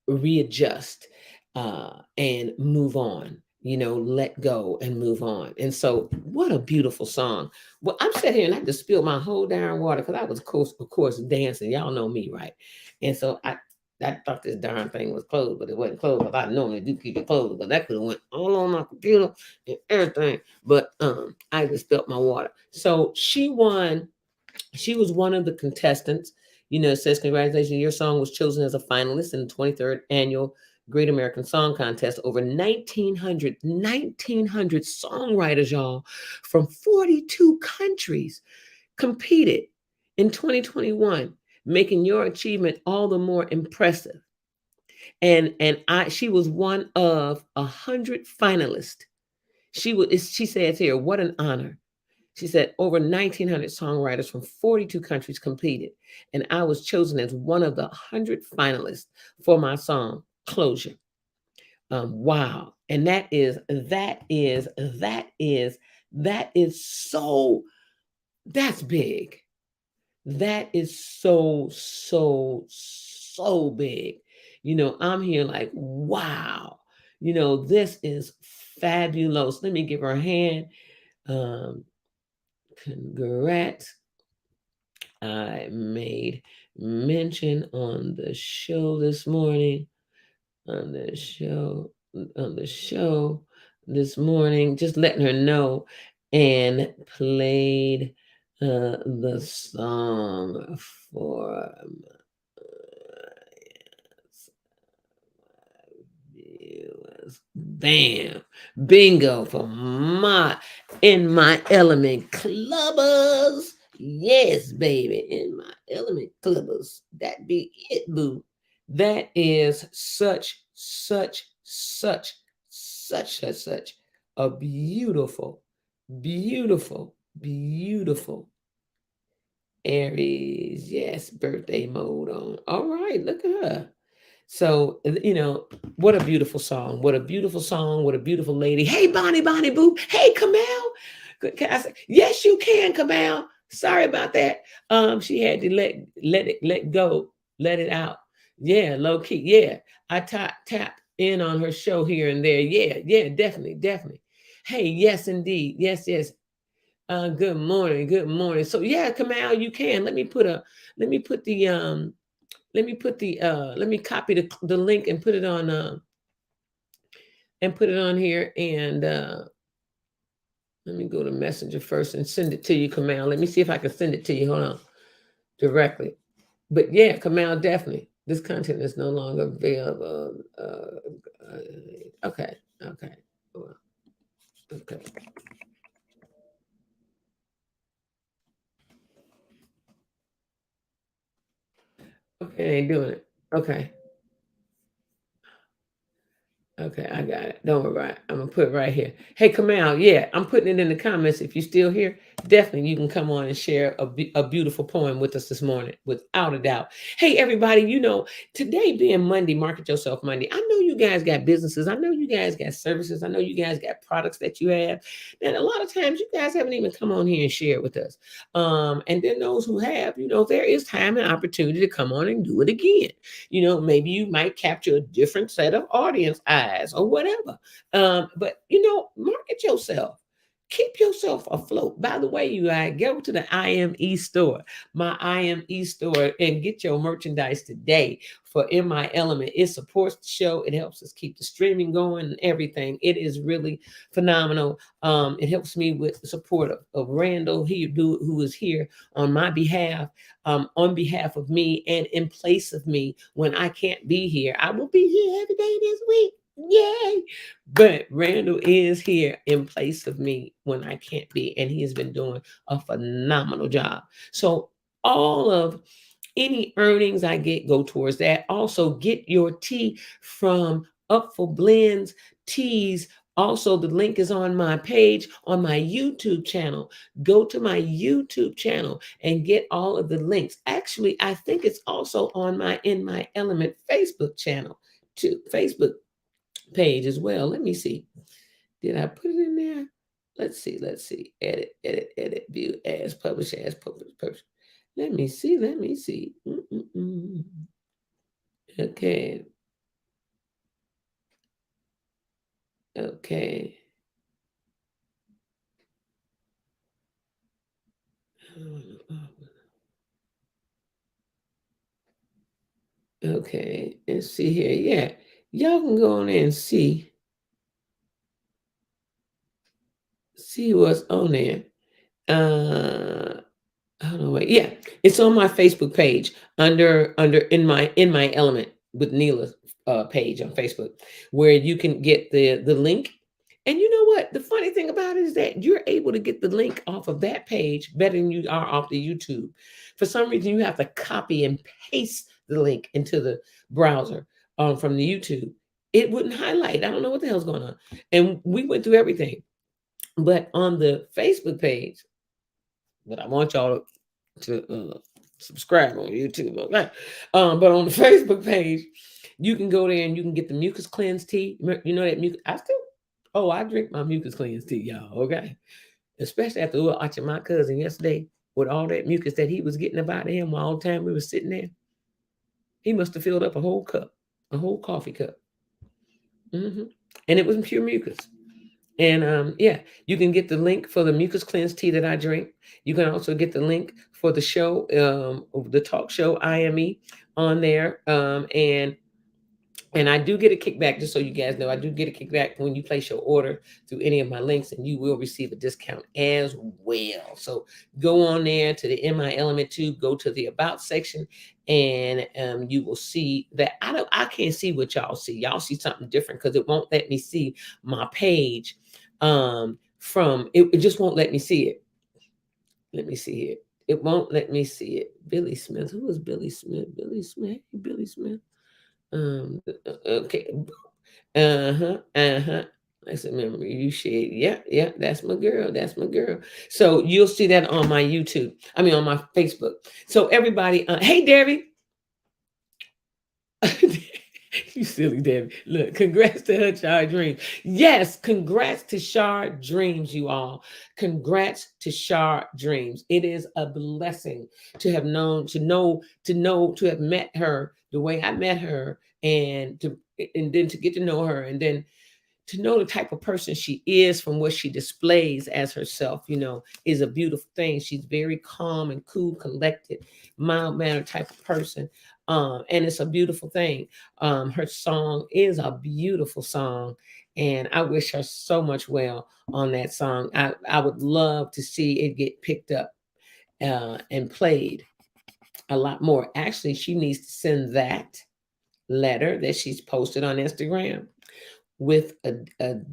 readjust and move on. Let go and move on. And so what a beautiful song. Well, I'm sitting here and I just spilled my whole darn water because I was, of course, dancing. Y'all know me, right? And so I thought this darn thing was closed, but it wasn't closed because I normally do keep it closed, but that could have went all on my computer and everything. But I just spilled my water. So she won. She was one of the contestants. It says, congratulations, your song was chosen as a finalist in the 23rd annual Great American Song Contest. Over 1,900 songwriters, y'all, from 42 countries competed in 2021, making your achievement all the more impressive. And she was one of 100 finalists. She says here, what an honor. She said over 1,900 songwriters from 42 countries competed, and I was chosen as one of the 100 finalists for my song Closure. Wow. And that is that's big. That is so big. I'm here like, wow, this is fabulous. Let me give her a hand. Congrats. I made mention on the show this morning, this morning, just letting her know, and played the song for viewers. Bam, bingo for In My Element clubbers. Yes, baby, In My Element clubbers. That be it, boo. That is such a beautiful Aries. Yes, birthday mode on. All right, look at her. So, what a beautiful song. What a beautiful song. What a beautiful lady. Hey, Bonnie Boo. Hey, Kamel. Can I say, yes, you can, Kamal. Sorry about that. She had to let go, let it out. Yeah, low key. Yeah, I tap in on her show here and there. Yeah, definitely. Hey, yes, indeed. Yes. Good morning. So yeah, Kamal, you can. Let me copy the link and put it on here and let me go to Messenger first and send it to you, Kamal. Let me see if I can send it to you. Hold on. Directly. But yeah, Kamal, definitely. This content is no longer available. Okay. Well, okay. Okay, ain't doing it. Okay, I got it. Don't worry about it. I'm gonna put it right here. Hey, Kamal, yeah, I'm putting it in the comments. If you're still here, definitely you can come on and share a beautiful poem with us this morning, without a doubt. Hey, everybody, today being Monday, Market Yourself Monday, I know you guys got businesses. I know you guys got services. I know you guys got products that you have. And a lot of times you guys haven't even come on here and share it with us. And then those who have, there is time and opportunity to come on and do it again. Maybe you might capture a different set of audience eyes or whatever. But market yourself. Keep yourself afloat. By the way, you guys, go to the IME store, my IME store, and get your merchandise today for In My Element. It supports the show. It helps us keep the streaming going and everything. It is really phenomenal. It helps me with the support of Randall, who is here on my behalf, on behalf of me and in place of me when I can't be here. I will be here every day this week. Yay! But Randall is here in place of me when I can't be, and he has been doing a phenomenal job. So all of any earnings I get go towards that. Also, get your tea from Upful Blends Teas. Also, the link is on my page on my YouTube channel. Go to my YouTube channel and get all of the links. Actually, I think it's also on my In My Element Facebook channel too. Facebook page as well. Let me see. Did I put it in there? Let's see. Edit, view, as, publish. Let me see. Okay. Okay, let's see here. Yeah, y'all can go on there and see what's on there. Hold on, wait. Yeah, it's on my Facebook page under in my element with Neela's page on Facebook, where you can get the link. And you know what? The funny thing about it is that you're able to get the link off of that page better than you are off the YouTube. For some reason, you have to copy and paste the link into the browser from the YouTube. It wouldn't highlight. I don't know what the hell's going on. And we went through everything. But on the Facebook page, but I want y'all to subscribe on YouTube. Okay? But on the Facebook page, you can go there and you can get the mucus cleanse tea. You know that mucus? I drink my mucus cleanse tea, y'all. Okay, especially after watching my cousin yesterday with all that mucus that he was getting about him all the time we were sitting there. He must have filled up a whole coffee cup, and it was pure mucus. And you can get the link for the mucus cleanse tea that I drink. You can also get the link for the show, the talk show IME on there. And I do get a kickback, just so you guys know, I do get a kickback when you place your order through any of my links, and you will receive a discount as well. So go on there to the In My Element 2, go to the About section, and you will see that I can't see what y'all see. Y'all see something different because it won't let me see my page it just won't let me see it. Let me see here. It won't let me see it. Billy Smith. Who is Billy Smith? Billy Smith. Okay. That's a memory you shared. Yeah, that's my girl. So you'll see that on my YouTube. I mean, on my Facebook. So everybody, hey, Debbie. You silly Debbie. Look, congrats to her, Shard Dreams. Yes, congrats to Shard Dreams, you all. Congrats to Shard Dreams. It is a blessing to have known, to have met her the way I met her, and then to get to know her, and then to know the type of person she is from what she displays as herself, is a beautiful thing. She's very calm and cool, collected, mild mannered type of person. And it's a beautiful thing. Her song is a beautiful song, and I wish her so much well on that song. I would love to see it get picked up and played a lot more. Actually, she needs to send that letter that she's posted on Instagram with a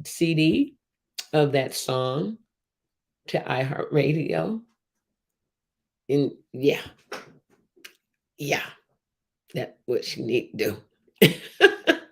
CD of that song to iHeartRadio. And yeah, that's what she need to do.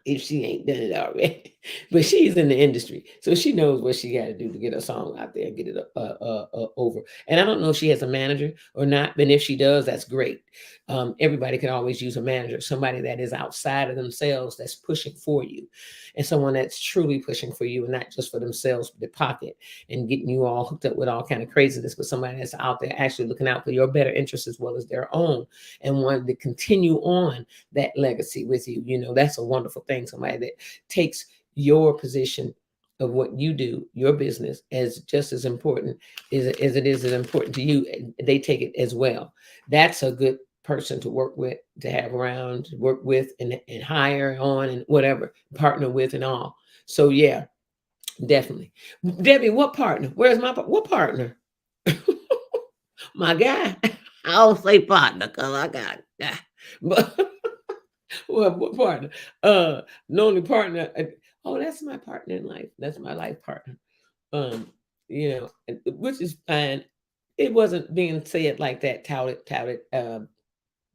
If she ain't done it already. But she's in the industry, so she knows what she got to do to get a song out there and get it over. And I don't know if she has a manager or not, but if she does, that's great. Everybody can always use a manager, somebody that is outside of themselves, that's pushing for you, and someone that's truly pushing for you, and not just for themselves, but their pocket, and getting you all hooked up with all kind of craziness, but somebody that's out there actually looking out for your better interests as well as their own, and wanting to continue on that legacy with you. That's a wonderful thing. Somebody that takes your position of what you do, your business, as just as important as it is as important to you, and they take it as well. That's a good person to work with, to have around, to work with, and hire on, and whatever, partner with, and all. So yeah, definitely. Debbie, what partner? Where's what partner? My guy. I don't say partner because I got guy. But what partner? The only partner. Oh, that's my partner in life. That's my life partner. Which is fine. It wasn't being said like that, touted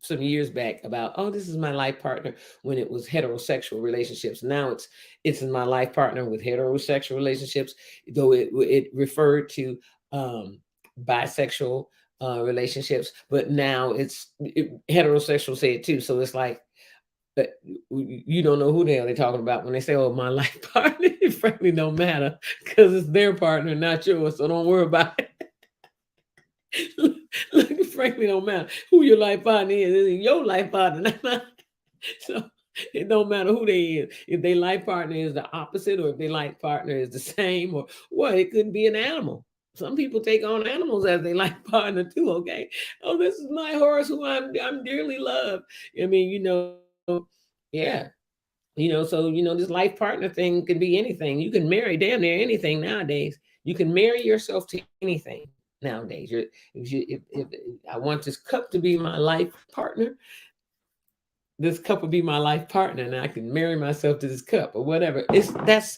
some years back about, oh, this is my life partner, when it was heterosexual relationships. Now it's my life partner with heterosexual relationships, though it referred to bisexual relationships, but now heterosexual say it too. So it's like, you don't know who the hell they're talking about when they say, oh, my life partner. It frankly don't matter, because it's their partner, not yours. So don't worry about it. Look, frankly don't matter who your life partner is. It's your life partner, not mine. So it don't matter who they is. If their life partner is the opposite, or if their life partner is the same, or what, it could be an animal. Some people take on animals as their life partner too. Okay. Oh, this is my horse who I'm dearly love. I mean, yeah. So this life partner thing can be anything. You can marry damn near anything nowadays. You can marry yourself to anything nowadays. If I want this cup to be my life partner, this cup will be my life partner, and I can marry myself to this cup or whatever. That's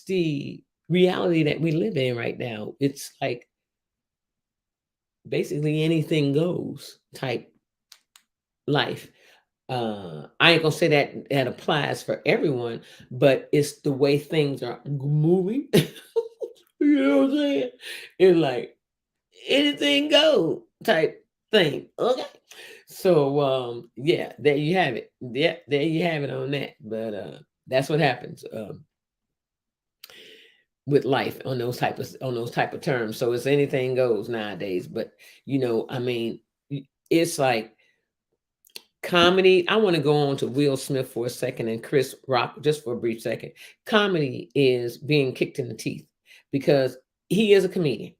the reality that we live in right now. It's like basically anything goes type life. I ain't gonna say that applies for everyone, but it's the way things are moving. You know what I'm saying? It's like anything go type thing. Okay. So yeah, there you have it. Yeah, there you have it on that. But that's what happens with life on those type of terms. So it's anything goes nowadays. But I mean, it's like comedy. I want to go on to Will Smith for a second and Chris Rock just for a brief second. Comedy is being kicked in the teeth because he is a comedian.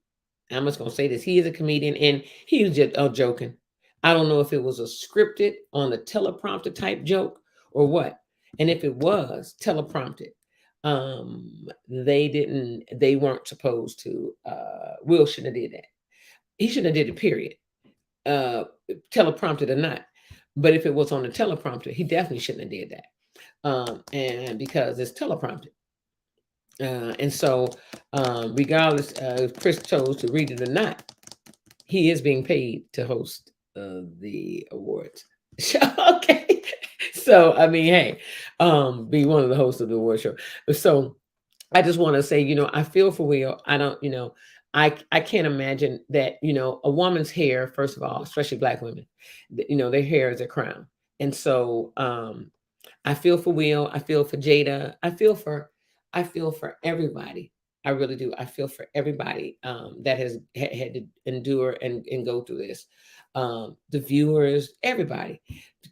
I'm just going to say this. He is a comedian, and he was just joking. I don't know if it was a scripted on the teleprompter type joke or what. And if it was teleprompted, they weren't supposed to. Will shouldn't have did that. He shouldn't have did it, period. Teleprompted or not. But if it was on the teleprompter, he definitely shouldn't have did that. And because it's teleprompted. And so regardless if Chris chose to read it or not, he is being paid to host the awards show. Okay. So I mean, hey, be one of the hosts of the award show. So I just want to say, I feel for Will. I don't, I can't imagine that, a woman's hair, first of all, especially Black women, their hair is a crown. And so I feel for Will. I feel for Jada. I feel for everybody. I really do. I feel for everybody that has had to endure and go through this. The viewers, everybody,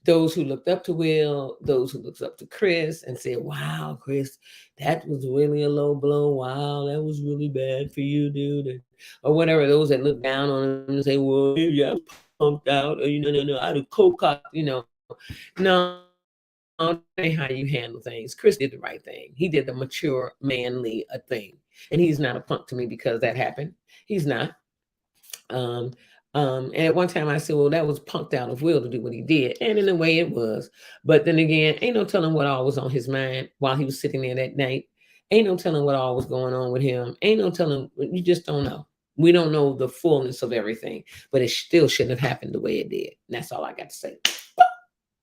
those who looked up to Will, those who looked up to Chris and said, "Wow, Chris, that was really a low blow. Wow, that was really bad for you, dude," or whatever. Those that look down on him and say, "Well, maybe I was pumped out," or no, I had a coke, no. How you handle things. Chris did the right thing. He did the mature, manly thing, and he's not a punk to me because that happened. He's not. And at one time I said, well, that was punked out of Will to do what he did, and in a way it was. But then again, ain't no telling what all was on his mind while he was sitting there that night. Ain't no telling what all was going on with him. Ain't no telling. You just don't know. We don't know the fullness of everything, but it still shouldn't have happened the way it did. And that's all I got to say.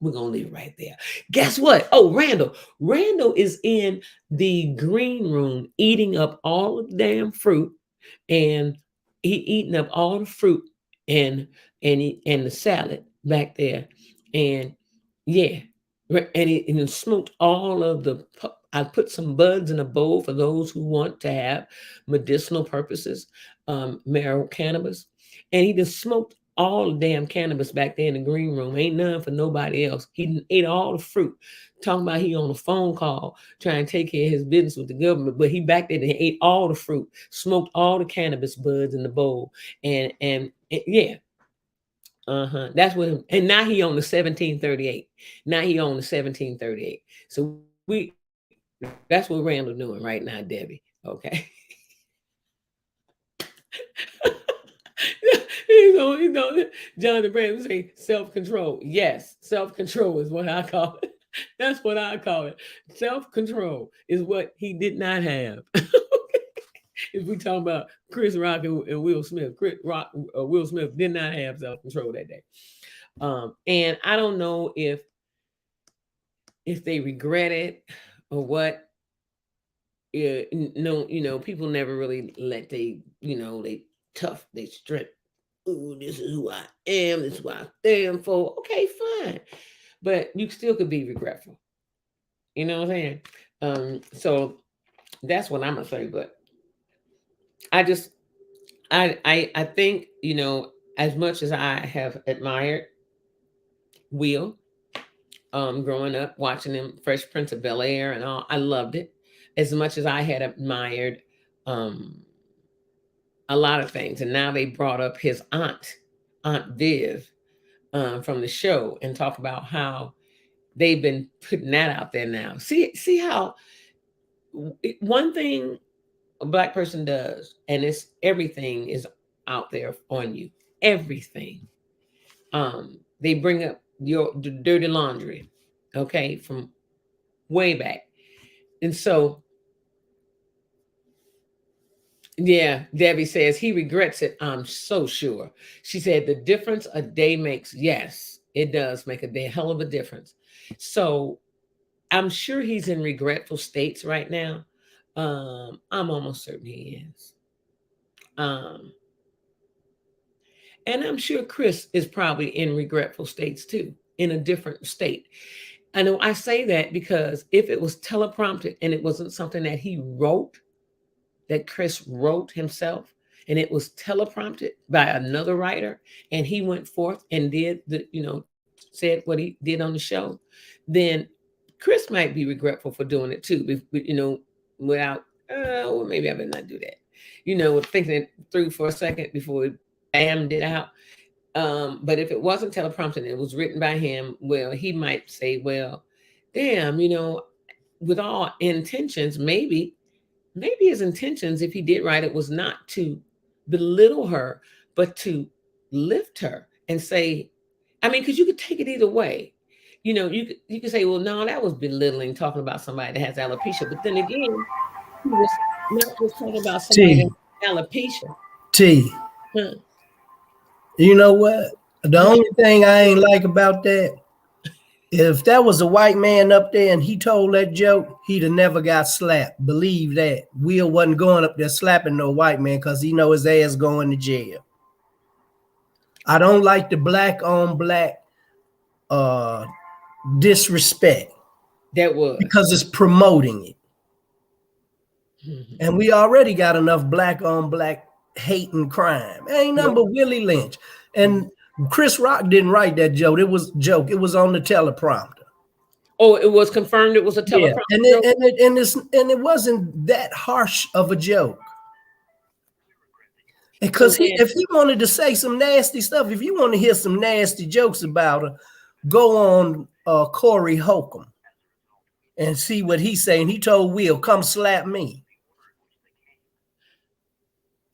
We're going to leave it right there. Guess what? Oh, Randall. Randall is in the green room eating up all the damn fruit, and he eating up all the fruit and the salad back there. And yeah, and he smoked all of the, I put some buds in a bowl for those who want to have medicinal purposes, marijuana cannabis. And he just smoked all the damn cannabis back there in the green room. Ain't none for nobody else. He ate all the fruit. Talking about he on a phone call trying to take care of his business with the government, but he back there and ate all the fruit, smoked all the cannabis buds in the bowl, and yeah. That's what. And now he on the 1738. Now he on the 1738. So that's what Randall doing right now, Debbie. Okay. Jonathan Brand say self-control. Yes, self-control is what I call it. That's what I call it. Self-control is what he did not have. If we talk about Chris Rock and Will Smith, Will Smith did not have self-control that day. And I don't know if they regret it or what. No, people never really let they strength. Ooh, this is who I am. This is what I stand for. Okay, fine. But you still could be regretful. You know what I'm saying? So that's what I'm gonna say. But I think, as much as I have admired Will, growing up, watching him, Fresh Prince of Bel-Air and all, I loved it. As much as I had admired a lot of things. And now they brought up his Aunt Viv, from the show, and talk about how they've been putting that out there now. See how one thing a Black person does, and it's everything is out there on you. Everything. They bring up the dirty laundry, okay, from way back. And so, yeah, Debbie says he regrets it. I'm so sure. She said the difference a day makes. Yes, it does make a day, hell of a difference. So I'm sure he's in regretful states right now. I'm almost certain he is. And I'm sure Chris is probably in regretful states too, in a different state. I know I say that because if it was teleprompted and it wasn't something that he wrote, that Chris wrote himself, and it was teleprompted by another writer, and he went forth and did said what he did on the show, then Chris might be regretful for doing it too, without, well, maybe I better not do that, thinking it through for a second before he bammed it out. But if it wasn't teleprompted and it was written by him, well, he might say, well, damn, with all intentions, maybe his intentions, if he did write it, was not to belittle her, but to lift her and say, because you could take it either way. You could say, well, no, that was belittling, talking about somebody that has alopecia. But then again, he was not just talking about somebody that has alopecia. Huh. You know what? The only thing I ain't like about that, if that was a white man up there and he told that joke, he'd have never got slapped. Believe that. Will wasn't going up there slapping no white man because he know his ass going to jail. I don't like the black on black disrespect. That was. because it's promoting it. Mhm. And we already got enough black on black hate and crime. Ain't nothing but Willie Lynch. And Chris Rock didn't write that joke. It was on the teleprompter. Oh, it was confirmed it was a Yeah. teleprompter. And it wasn't that harsh of a joke. Because if he wanted to say some nasty stuff, if you want to hear some nasty jokes about her, go on Corey Holcomb and see what he's saying. He told Will, come slap me.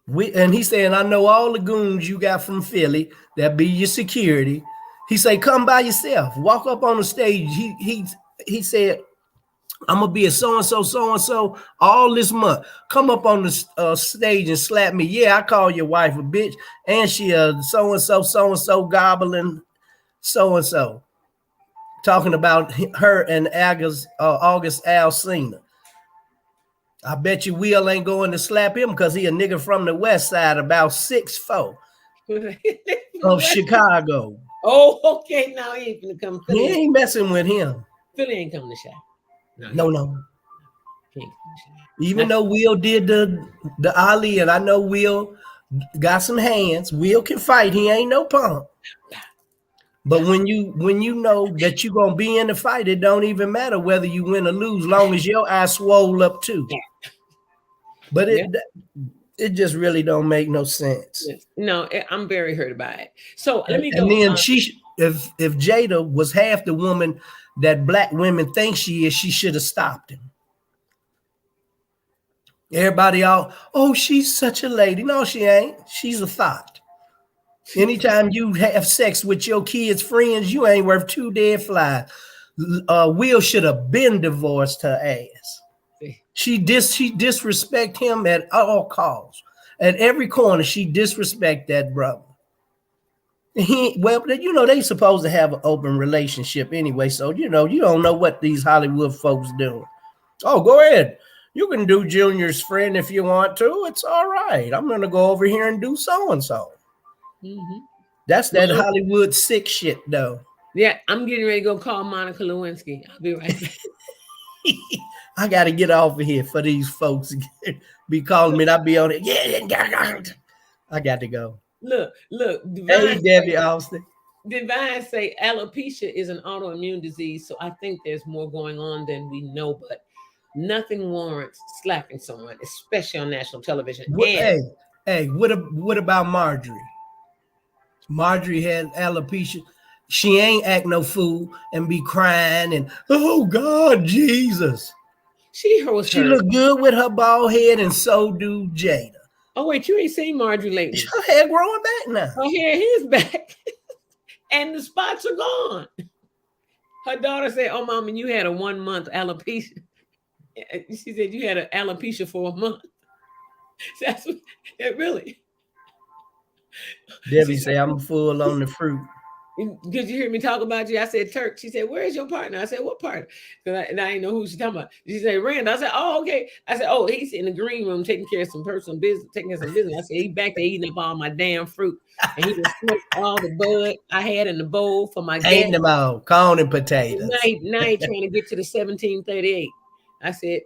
And he's saying, I know all the goons you got from Philly, that be your security. He said, come by yourself, walk up on the stage. He said, I'm gonna be a so-and-so all this month. Come up on the stage and slap me. Yeah, I call your wife a bitch, and she a so-and-so gobbling so-and-so. Talking about her and August Alsina. I bet you Will ain't going to slap him because he a nigga from the west side, about 6'4" of Chicago. Oh, okay. Now he ain't gonna come. He ain't messing with him. Philly ain't coming to shop. No. He ain't coming to shop. Even though Will did the Ali, and I know Will got some hands. Will can fight. He ain't no punk. But when you know that you're gonna be in the fight, it don't even matter whether you win or lose, long as your eye swole up too. But it just really don't make no sense. No, I'm very hurt by it. So let me go. And then if Jada was half the woman that black women think she is, she should have stopped him. Everybody oh, she's such a lady. No, she ain't. She's a thought. Anytime you have sex with your kids' friends, you ain't worth 2 dead flies. Will should have been divorced her ass. She disrespect him at all costs. At every corner, she disrespect that brother. They supposed to have an open relationship anyway. So, you don't know what these Hollywood folks do. Oh, go ahead. You can do Junior's friend if you want to. It's all right. I'm going to go over here and do so-and-so. Mm-hmm. That's that Hollywood sick shit, though. Yeah, I'm getting ready to go call Monica Lewinsky. I'll be right back. I got to get off of here for these folks be calling me and I be on it. Yeah, I got to go. Look. Hey, Debbie Austin. Divine say alopecia is an autoimmune disease, so I think there's more going on than we know, but nothing warrants slapping someone, especially on national television. What about Marjorie? Marjorie had alopecia. She ain't act no fool and be crying and, oh God, Jesus. She look good with her bald head, and so do Jada. Oh, wait, you ain't seen Marjorie lately. Her hair growing back now. Her hair is back. And the spots are gone. Her daughter said, oh, Mama, you had a 1 month alopecia. She said you had an alopecia for a month. That's what, really. Debbie said, I'm full on the fruit. Did you hear me talk about you? I said, Turk. She said, where's your partner? I said, what partner? And I didn't know who she's talking about. She said, Rand. I said, oh, okay. I said, oh, he's in the green room taking care of some personal business, I said, he's back there eating up all my damn fruit. And he just smoked all the bud I had in the bowl for my eating them all, corn and potatoes. Now he trying to get to the 1738. I said,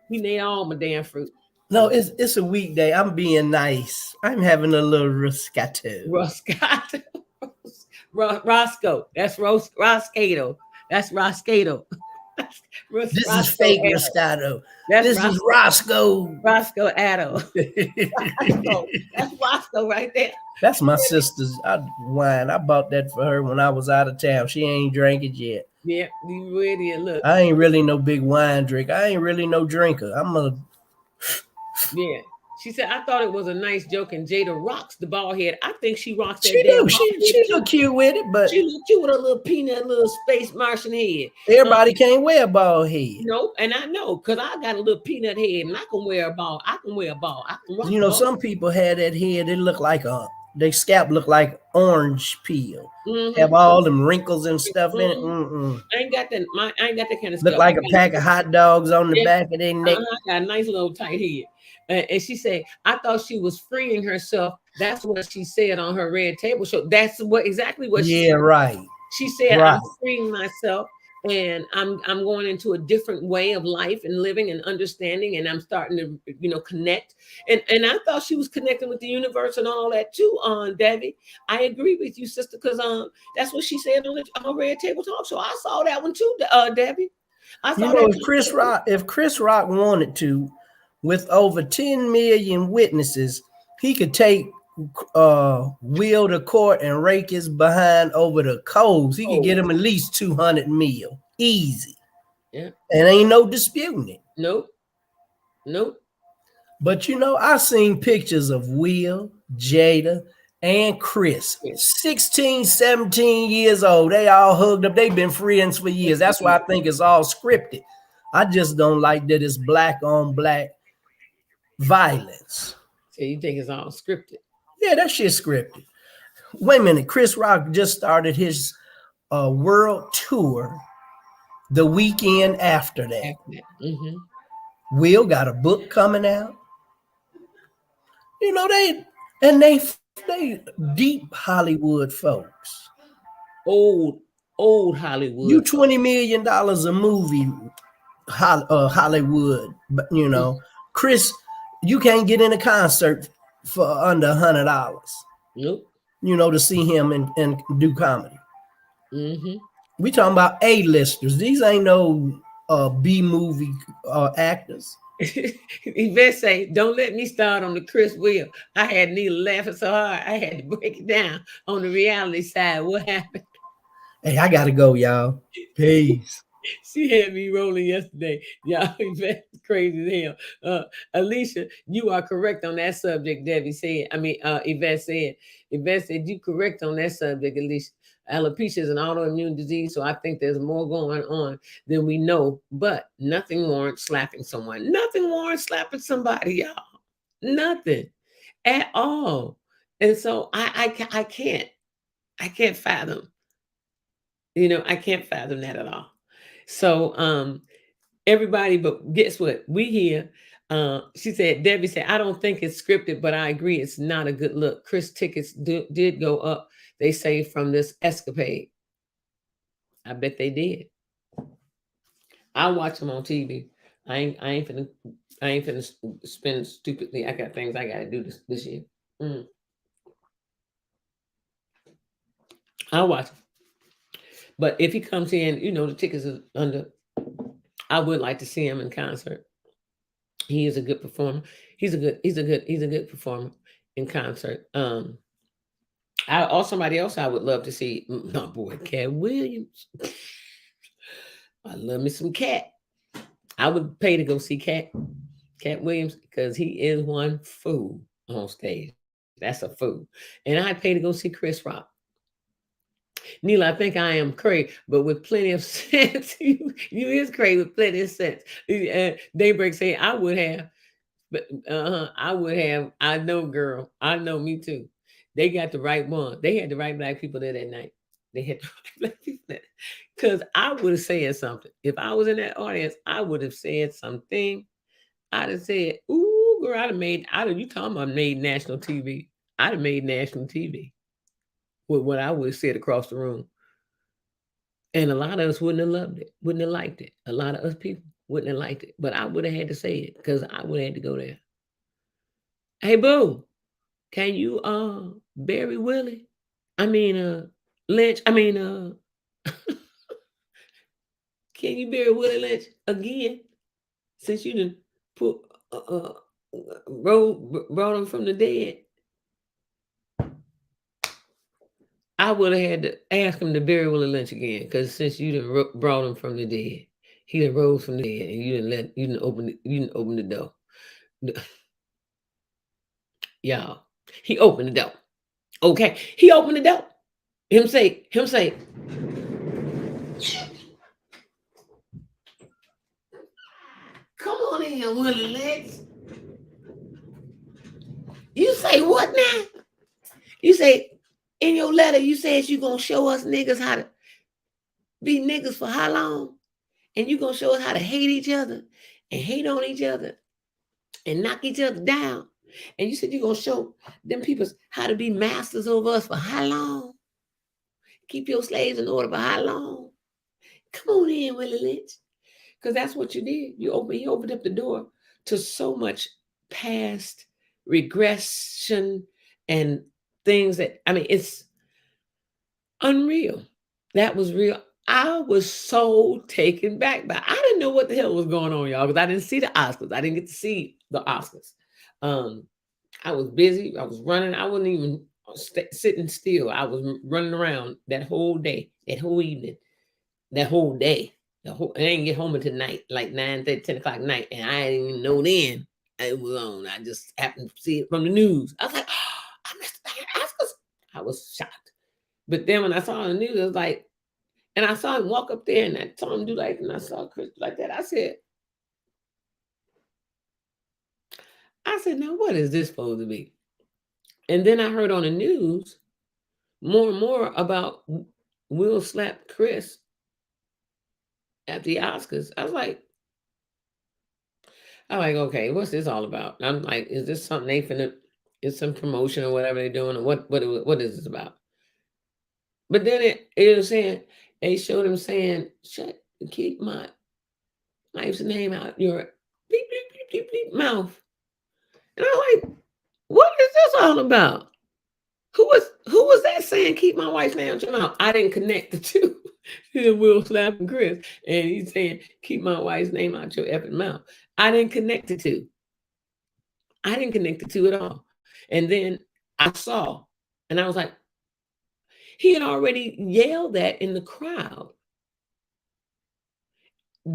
he made all my damn fruit. No, it's a weekday. I'm being nice. I'm having a little Roscato. Roscoe. That's Roscato. That's Roscato. This is fake Roscato. This is Roscoe. Roscoe Addo. That's Roscoe right there. That's my sister's wine. I bought that for her when I was out of town. She ain't drank it yet. Yeah, you really look. I ain't really no big wine drinker. I ain't really no drinker. Yeah. She said, I thought it was a nice joke, and Jada rocks the bald head. I think she rocks that. She do. She look cute with it, but she look cute with a little peanut, little space Martian head. Everybody can't wear a bald head. No, and I know because I got a little peanut head, and I can wear a ball. I can rock some people had that head. It looked like their scalp looked like orange peel. Mm-hmm. Have all them wrinkles and stuff in it. Mm-mm. I ain't got that. I ain't got that kind of stuff. Look like a pack of hot dogs on the back of their neck. I got a nice little tight head. And she said, I thought she was freeing herself. That's what she said on her Red Table Show. That's exactly what she said. Right. She said, I'm freeing myself and I'm going into a different way of life and living and understanding, and I'm starting to connect. And I thought she was connecting with the universe and all that too, Debbie. I agree with you, sister, because that's what she said on the Red Table Talk Show. I saw that one too, Debbie. I saw that. If Chris Rock wanted to, with over 10 million witnesses, he could take Will to court and rake his behind over the coals. He could get him at least 200 mil. Easy. Yeah. And ain't no disputing it. Nope. But I seen pictures of Will, Jada, and Chris, 16, 17 years old. They all hugged up. They've been friends for years. That's why I think it's all scripted. I just don't like that it's black on black violence. So you think it's all scripted? Yeah, that shit's scripted. Wait a minute. Chris Rock just started his world tour the weekend after that. Mm-hmm. Will got a book coming out. They deep Hollywood folks. Old Hollywood. You $20 million a movie, Hollywood. But Chris, you can't get in a concert for under $100. Nope. To see him and do comedy. Mm-hmm. We talking about A-listers. These ain't no B movie actors. Yvette say, don't let me start on the Chris Will. I had Neil laughing so hard I had to break it down on the reality side. What happened? Hey, I gotta go, y'all. Peace. She had me rolling yesterday. Y'all, Yvette crazy as hell. Alicia, you are correct on that subject, Debbie said. Yvette said. Yvette said you correct on that subject, Alicia. Alopecia is an autoimmune disease, so I think there's more going on than we know, but nothing warrants slapping someone. Nothing warrants slapping somebody, y'all. Nothing at all. And so I can't fathom, I can't fathom that at all. So everybody, but guess what? We here. Debbie said, I don't think it's scripted, but I agree it's not a good look. Chris tickets did go up, they say, from this escapade. I bet they did. I'll watch them on TV. I ain't finna spend stupidly. I got things I gotta do this year. I'll watch him. But if he comes in, the tickets are under. I would like to see him in concert. He is a good performer. He's a good performer in concert. Somebody else I would love to see, my boy Cat Williams. I love me some Cat. I would pay to go see Cat Williams because he is one fool on stage. That's a fool. And I'd pay to go see Chris Rock. Neil, I think I am crazy, but with plenty of sense. you is crazy with plenty of sense. Daybreak say I would have, but I would have. I know, girl. I know, me too. They got the right one. They had the right black people there that night. They had the right black people there. Because I would have said something. If I was in that audience, I would have said something. I'd have said, ooh, girl, you talking about made national TV. I'd have made national TV with what I would have said across the room. And a lot of us wouldn't have loved it, wouldn't have liked it. A lot of us people wouldn't have liked it. But I would have had to say it because I would have had to go there. Hey, boo, can you bury Willie? Lynch. Can you bury Willie Lynch again? Since you done brought him from the dead. I would have had to ask him to bury Willie Lynch again, because since you done brought him from the dead, he done rose from the dead, and you didn't open the door. Y'all, he opened the door. Okay, he opened the door. Him say. Come on in, Willie Lynch. You say what now? You say. In your letter, you said you're going to show us niggas how to be niggas for how long? And you're going to show us how to hate each other and hate on each other and knock each other down. And you said you're going to show them people how to be masters over us for how long? Keep your slaves in order for how long? Come on in, Willie Lynch. Because that's what you did. He opened up the door to so much past regression and things that, I mean, it's unreal. That was real. I was so taken back by. I didn't know what the hell was going on, y'all, because I didn't see the Oscars. I didn't get to see the Oscars. I was busy. I was running. I wasn't even sitting still. I was running around that whole day, that whole evening, that whole day. I didn't get home until night, like 9:30, 10 o'clock at night, and I didn't even know then it was on. I just happened to see it from the news. I was like, oh, I missed the Oscars. I was shocked. But then when I saw the news, I was like, and I saw him walk up there and I saw him do like, and I saw Chris like that. I said, now what is this supposed to be? And then I heard on the news more and more about Will slap Chris at the Oscars. I was like, okay, what's this all about? I'm like, is this something they finna, is some promotion or whatever they're doing, or what is this about? But then it was saying, they showed him saying, keep my wife's name out your beep, beep, beep, beep, beep mouth. And I'm like, what is this all about? Who was that saying, keep my wife's name out your mouth? I didn't connect the two. Will slapping Chris, and he's saying, keep my wife's name out your effing mouth. I didn't connect the two. I didn't connect the two at all. And then I saw, and I was like, he had already yelled that in the crowd.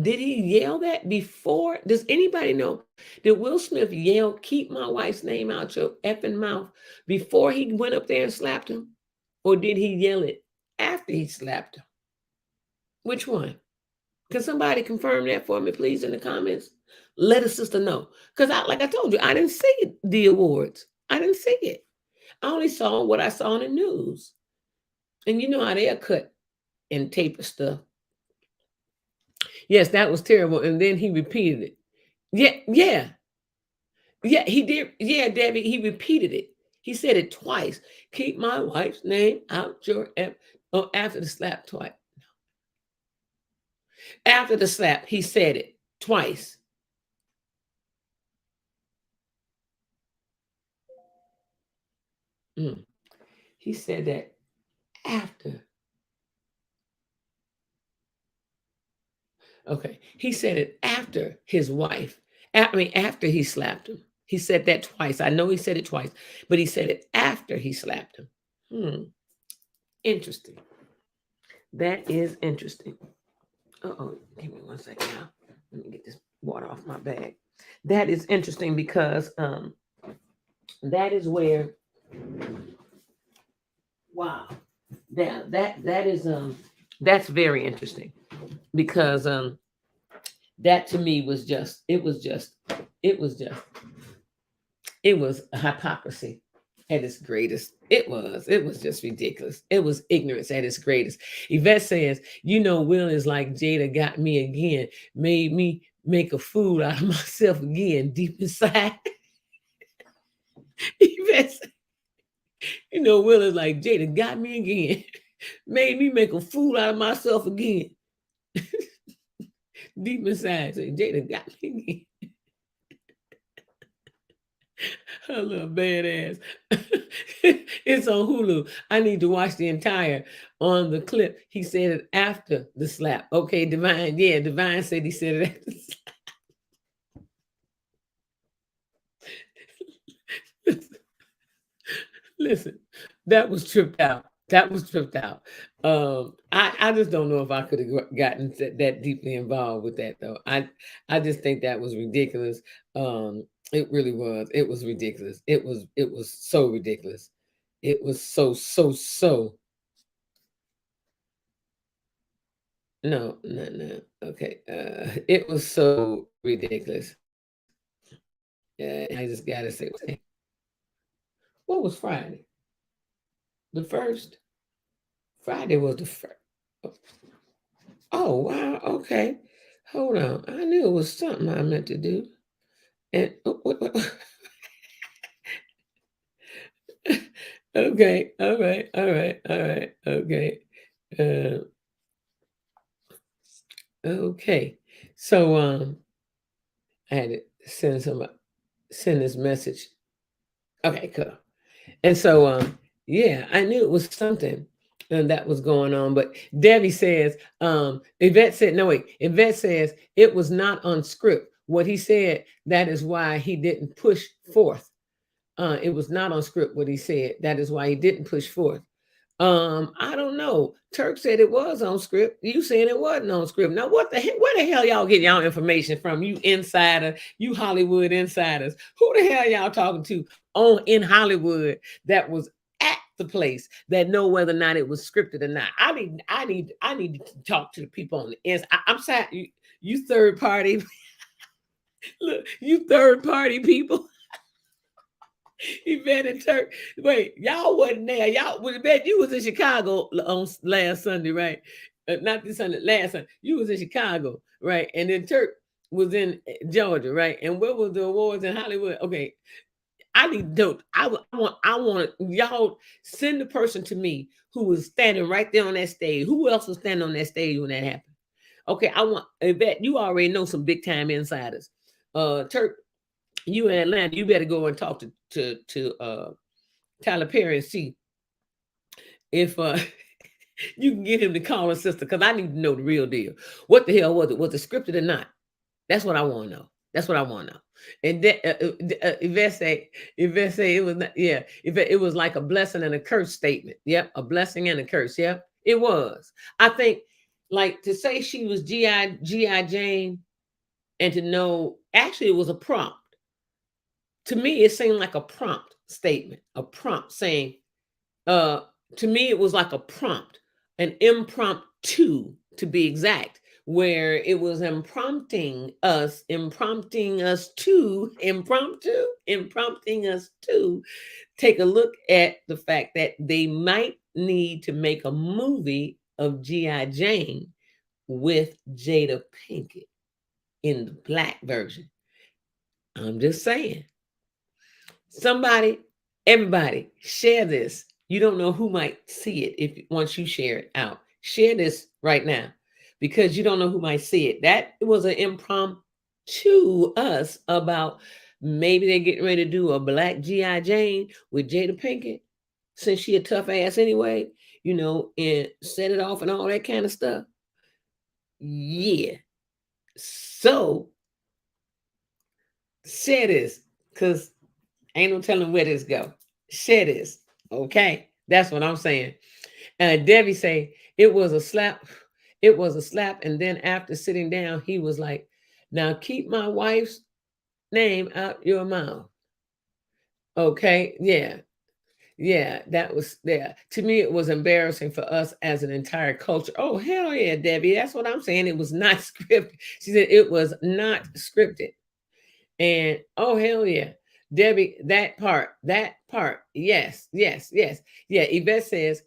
Did he yell that before? Does anybody know? Did Will Smith yell, keep my wife's name out your effing mouth before he went up there and slapped him? Or did he yell it after he slapped him? Which one? Can somebody confirm that for me, please, in the comments? Let a sister know. Because like I told you, I didn't see the awards. I didn't see it. I only saw what I saw in the news. And you know how they're cut and tape stuff. Yes, that was terrible. And then he repeated it. Yeah, he did. Yeah, Debbie, he repeated it. He said it twice. Keep my wife's name out your after the slap twice. After the slap, he said it twice. He said that after. Okay, he said it after his wife. After he slapped him. He said that twice. I know he said it twice, but he said it after he slapped him. Interesting. That is interesting. Uh-oh, give me 1 second now. Let me get this water off my bag. That is interesting because that is where, wow, that is that's very interesting because that to me was just it was hypocrisy at its greatest. It was just ridiculous. It was ignorance at its greatest. Yvette says, Will is like Jada got me again, made me make a fool out of myself again deep inside. Yvette says, Will is like Jada got me again, made me make a fool out of myself again. Deep inside, so Jada got me again. I love badass. It's on Hulu. I need to watch the entire on the clip. He said it after the slap. Okay, Divine. Yeah, Divine said he said it after the slap. Listen, that was tripped out. I just don't know if I could have gotten that deeply involved with that though. I just think that was ridiculous. It really was. It was ridiculous. It was so ridiculous. It was so. No. Okay. It was so ridiculous. I just gotta say, what was Friday? The first? Friday was the first. Oh, wow. Okay. Hold on. I knew it was something I meant to do. And okay. All right. Okay. Okay. So I had to send this message. Okay, cool. And so yeah, I knew it was something and that was going on. But Debbie says, Yvette said, no, wait, Yvette says it was not on script. What he said, that is why he didn't push forth. It was not on script what he said. That is why he didn't push forth. I don't know. Turk said it was on script. You saying it wasn't on script. Now, what the hell? Where the hell y'all get y'all information from? You insider, you Hollywood insiders. Who the hell y'all talking to in Hollywood that was at the place that know whether or not it was scripted or not? I need to talk to the people on the inside. I'm sorry, you third party. Look, you third party people. Yvette and Turk. Wait, y'all wasn't there. Y'all, Yvette, you was in Chicago on last Sunday, right? Not this Sunday, last Sunday. You was in Chicago, right? And then Turk was in Georgia, right? And where was the awards in Hollywood? Okay, I need to. I want y'all send the person to me who was standing right there on that stage. Who else was standing on that stage when that happened? Okay, I want Yvette. You already know some big time insiders. Turk, you in Atlanta, you better go and talk to Tyler Perry and see if you can get him to call his sister, because I need to know the real deal. What the hell was it? Was it scripted or not? That's what I want to know. That's what I want to know. And Yvette say it was not, yeah. It was like a blessing and a curse statement. Yep, a blessing and a curse. Yep, it was. I think, like, to say she was G.I. Jane, and to know actually it was a prompt. To me, it seemed like a prompt statement, a prompt saying, to me, it was like a prompt, an impromptu to be exact, where it was imprompting us to take a look at the fact that they might need to make a movie of G.I. Jane with Jada Pinkett in the black version. I'm just saying. Somebody, everybody, share this. You don't know who might see it once you share it out. Share this right now, because you don't know who might see it. That was an impromptu us about maybe they're getting ready to do a black G.I. Jane with Jada Pinkett, since she a tough ass anyway, and set it off and all that kind of stuff. Yeah. So share this, because ain't no telling where this go. Share this. Okay. That's what I'm saying. Debbie say it was a slap. It was a slap. And then after sitting down, he was like, now keep my wife's name out your mouth. Okay. Yeah. Yeah. That was there. To me, it was embarrassing for us as an entire culture. Oh, hell yeah, Debbie. That's what I'm saying. It was not scripted. She said it was not scripted. And oh, hell yeah. Debbie, that part, yes. Yeah, Yvette says,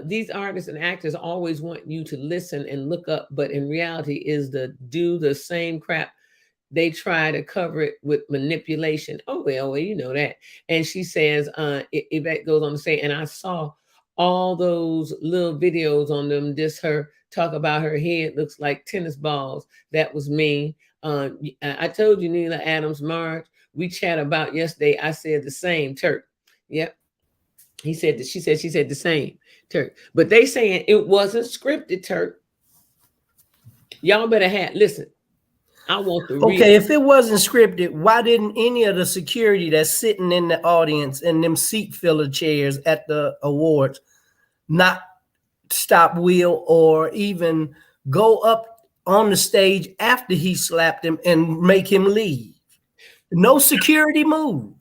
these artists and actors always want you to listen and look up, but in reality is do the same crap. They try to cover it with manipulation. Oh, well, you know that. And she says, Yvette goes on to say, and I saw all those little videos on them, talk about her head looks like tennis balls. That was me. I told you, Neela Adams, Marge, we chat about yesterday. I said the same, Turk. Yep. She said the same, Turk. But they saying it wasn't scripted, Turk. Y'all better listen. I want the real. Okay, if it wasn't scripted, why didn't any of the security that's sitting in the audience and them seat filler chairs at the awards not stop Will or even go up on the stage after he slapped him and make him leave? No security move.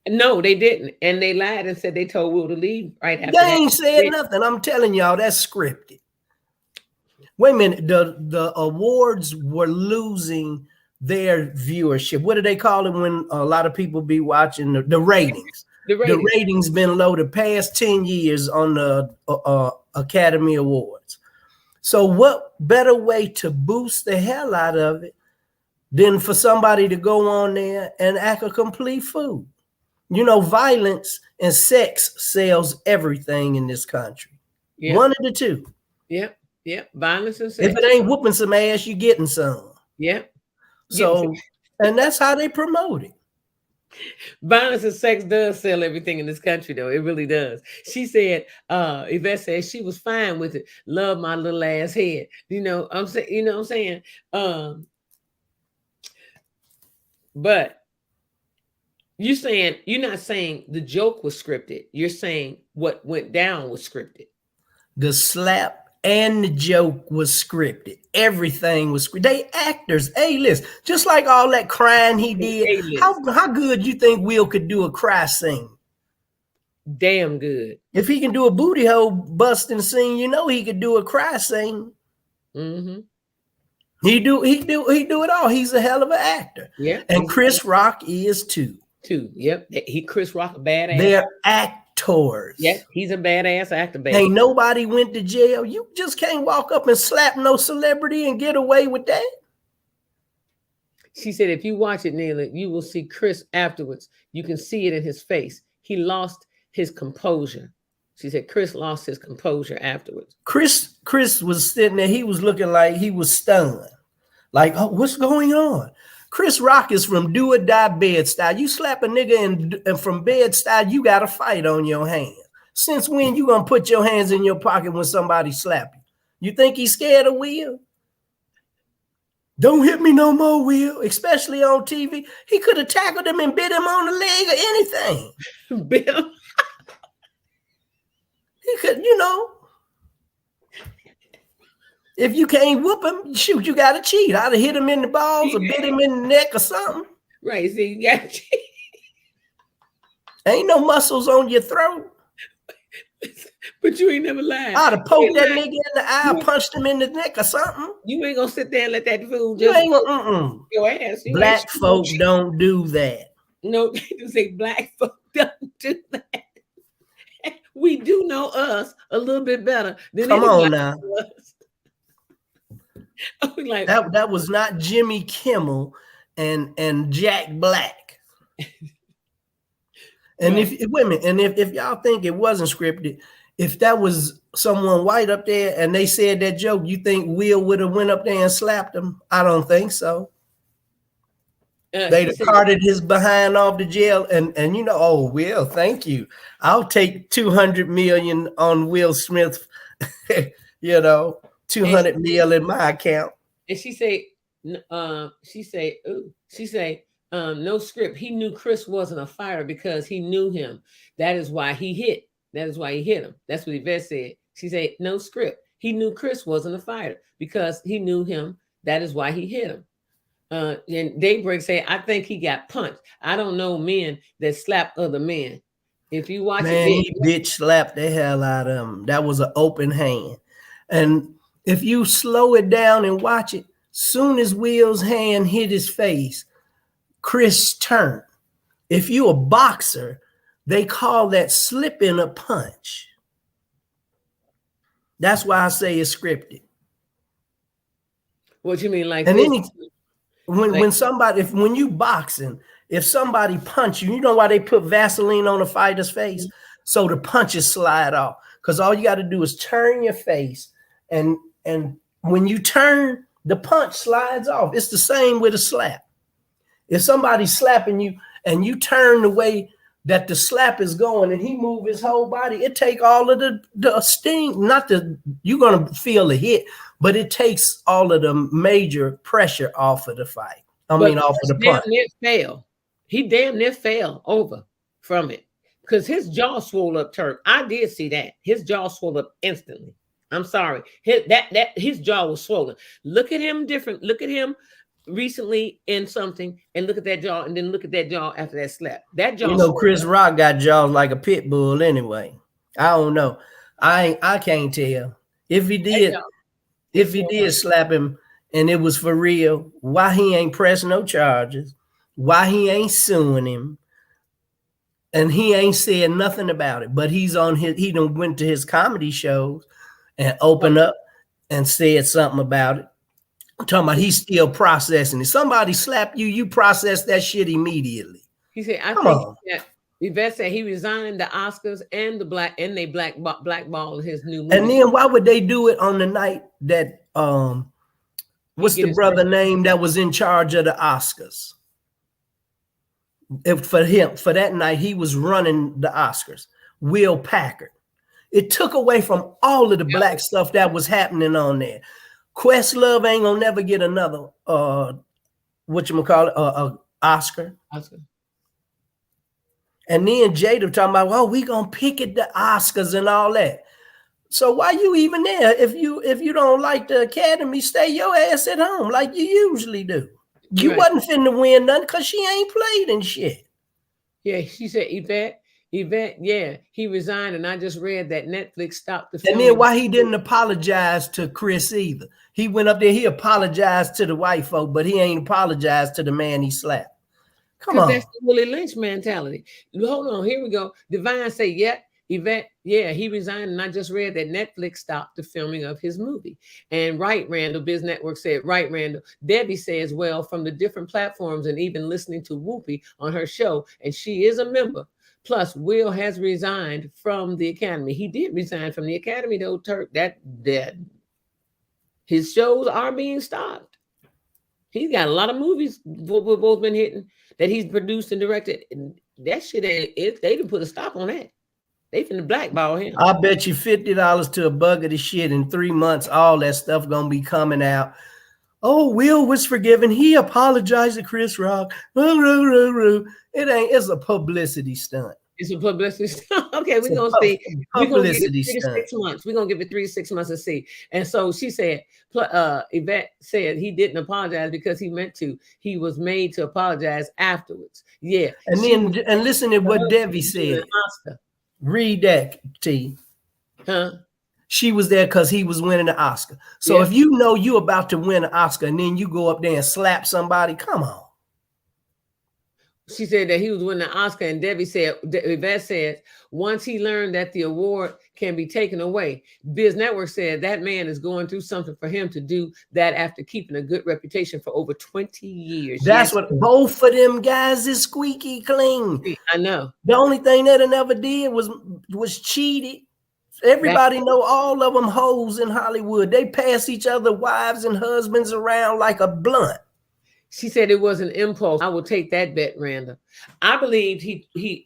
No, they didn't. And they lied and said they told Will to leave right after that. They ain't said nothing. I'm telling y'all, that's scripted. Wait a minute. The awards were losing their viewership. What do they call it when a lot of people be watching? The ratings. The ratings been low the past 10 years on the Academy Awards. So what better way to boost the hell out of it than for somebody to go on there and act a complete fool? Violence and sex sells everything in this country. Yep. One of the two. Yep. Yeah, violence and sex. If it ain't whooping some ass, you getting some. Yeah, So, and that's how they promote it. violence and sex does sell everything in this country, though. It really does. She said, Yvette said she was fine with it. Love my little ass head. You know, I'm saying, you know what I'm saying? But you're not saying the joke was scripted. You're saying what went down was scripted. The slap and the joke was scripted. Everything was scripted. They actors, A-list. Just like all that crying he did. How good you think Will could do a cry scene? Damn good. If he can do a booty hole busting scene, you know he could do a cry scene. Mm-hmm. He do it all. He's a hell of an actor. Yeah. And Chris Rock is too. Yep. Chris Rock a badass. They're actors. Yeah, he's a badass actor. Baby. Ain't nobody went to jail. You just can't walk up and slap no celebrity and get away with that. She said, if you watch it, Neela, you will see Chris afterwards. You can see it in his face. He lost his composure. She said, Chris lost his composure afterwards. Chris was sitting there. He was looking like he was stunned. Like, oh, what's going on? Chris Rock is from do or die Bed-Stuy. You slap a nigga and from Bed-Stuy, you got a fight on your hands. Since when you gonna put your hands in your pocket when somebody slap you? You think he's scared of Will? Don't hit me no more, Will. Especially on TV. He could have tackled him and bit him on the leg or anything. Bit him. He could, you know. If you can't whoop him, shoot, you got to cheat. I'd have hit him in the balls or bit him in the neck or something. Right, see, you got to cheat. Ain't no muscles on your throat. But you ain't never lied. I'd have poked that nigga in the eye, punched him in the neck or something. You ain't going to sit there and let that fool just you ain't gonna, your ass. You Black folks don't do that. No, they say black folks don't do that. We do know us a little bit better than Come on now. Like, that was not Jimmy Kimmel and Jack Black. And if wait a minute, and if y'all think it wasn't scripted, if that was someone white up there and they said that joke, you think Will would have went up there and slapped him? I don't think so. They'd have carted his behind off to jail and you know, oh, Will, thank you. I'll take 200 million on Will Smith, you know. 200 mil in my account. And she say, no script. He knew Chris wasn't a fighter because he knew him. That is why he hit. That is why he hit him. That's what Yvette said. She said, no script. He knew Chris wasn't a fighter because he knew him. That is why he hit him. And Daybreak say, I think he got punched. I don't know men that slap other men. If you watch it, he bitch slapped the hell out of him. That was an open hand. And if you slow it down and watch it, soon as Will's hand hit his face, Chris turned. If you a boxer, they call that slipping a punch. That's why I say it's scripted. What you mean, like? And then when you boxing, if somebody punch you, you know why they put Vaseline on a fighter's face? So the punches slide off. Because all you got to do is turn your face, and when you turn, the punch slides off. It's the same with a slap. If somebody's slapping you and you turn the way that the slap is going and he move his whole body, it take all of the sting, you're going to feel the hit, but it takes all of the major pressure off of the fight. Off of the punch. He damn near fell over from it because his jaw swole up, Turk. I did see that. His jaw swole up instantly. I'm sorry. His jaw was swollen. Look at him different. Look at him recently in something and look at that jaw and then look at that jaw after that slap. That jaw. You know, Chris Rock got jaws like a pit bull anyway. I don't know. I can't tell. If he did slap him and it was for real, why he ain't pressing no charges? Why he ain't suing him? And he ain't said nothing about it. But he done went to his comedy shows and opened up and said something about it. I'm talking about he's still processing it. Somebody slap you, you process that shit immediately. He said, Yvette said he resigned the Oscars and they blackballed his new movie. And then why would they do it on the night that what's the brother name that was in charge of the Oscars? For that night, he was running the Oscars, Will Packard. It took away from all of the black stuff that was happening on there. Questlove ain't gonna never get another Oscar. And then Jada talking about, well, we gonna pick at the Oscars and all that. So why you even there? If you don't like the Academy, stay your ass at home like you usually do. You wasn't finna win nothing because she ain't played and shit. Yeah, she said Yvette, yeah, he resigned, and I just read that Netflix stopped the film. And then why he didn't apologize to Chris either. He went up there, he apologized to the white folk, but he ain't apologized to the man he slapped. Come on. That's the Willie Lynch mentality. Hold on, here we go. Divine say, yeah, Yvette, yeah, he resigned, and I just read that Netflix stopped the filming of his movie. And right, Randall, Biz Network said, right, Randall. Debbie says, well, from the different platforms and even listening to Whoopi on her show, and she is a member. Plus, Will has resigned from the Academy. He did resign from the Academy, though, Turk. That his shows are being stopped. He's got a lot of movies we've both been hitting that he's produced and directed. And that shit, they didn't put a stop on that. They finna blackball him. I bet you $50 to a bug of the shit in 3 months. All that stuff gonna be coming out. Oh, Will was forgiven. He apologized to Chris Rock. It ain't. It's a publicity stunt. It's a publicity stunt. Okay, we're gonna see. We're gonna give it 3 to 6 months. We're gonna give it 3 to 6 months to see. And so she said, Yvette said he didn't apologize because he meant to. He was made to apologize afterwards. Yeah. And then listen to what Debbie said. Read that, T. Huh? She was there because he was winning the Oscar. So if you know you about to win an Oscar and then you go up there and slap somebody, come on. She said that he was winning the Oscar, and Debbie said, Yvette said, once he learned that the award can be taken away, Biz Network said that man is going through something for him to do that after keeping a good reputation for over 20 years. That's what both of them guys is squeaky clean. I know. The only thing that I never did was cheated. Everybody know all of them hoes in Hollywood. They pass each other wives and husbands around like a blunt. She said it was an impulse. I will take that bet, Randa. I believed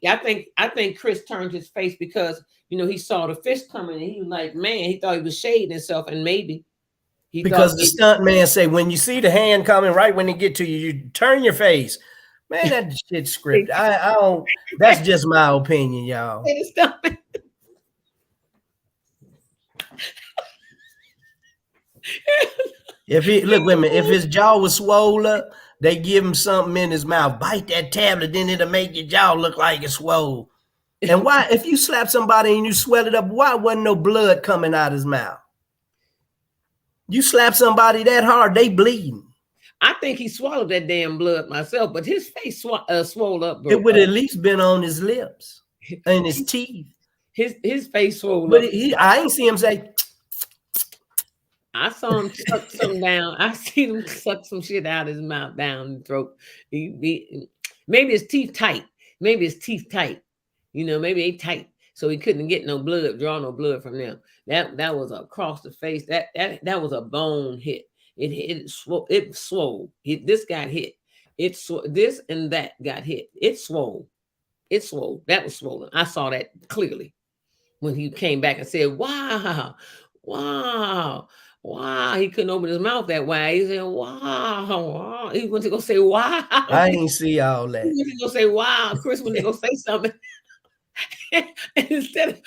I think Chris turned his face because, he saw the fish coming and he was like, man, he thought he was shading himself, and maybe because the stunt man say, when you see the hand coming right when they get to you, you turn your face. Man, that shit's scripted. I don't, that's just my opinion, y'all. If his jaw was swollen up, they give him something in his mouth. Bite that tablet, then it'll make your jaw look like it's swole. And why, if you slap somebody and you swell it up, why wasn't no blood coming out his mouth? You slap somebody that hard, they bleeding. I think he swallowed that damn blood myself, but his face swole up. Bro. It would at least been on his lips and his teeth. His face swole but up. I ain't see him say. I saw him suck some down. I seen him suck some shit out of his mouth, down the throat. Maybe his teeth tight. Maybe they tight. So he couldn't get draw no blood from them. That was across the face. That was a bone hit. It swole. This got hit. This and that got hit. It swole. That was swollen. I saw that clearly when he came back and said, wow. He couldn't open his mouth that way. He said, wow. He went to go say, wow. I ain't see all that. He went to go say, wow. Chris went to go say something. And instead of,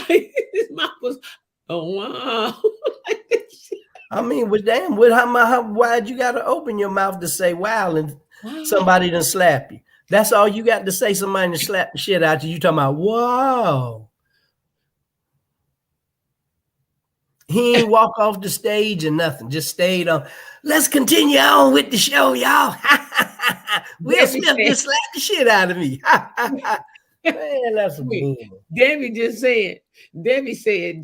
his mouth was, oh, wow. I mean, why'd you got to open your mouth to say, wow, and somebody done slap you? That's all you got to say. Somebody done slap the shit out of you. You talking about, wow. He ain't walk off the stage or nothing. Just stayed on. Let's continue on with the show, y'all. Will Smith just slapped the shit out of me. Man, that's a boom. Debbie said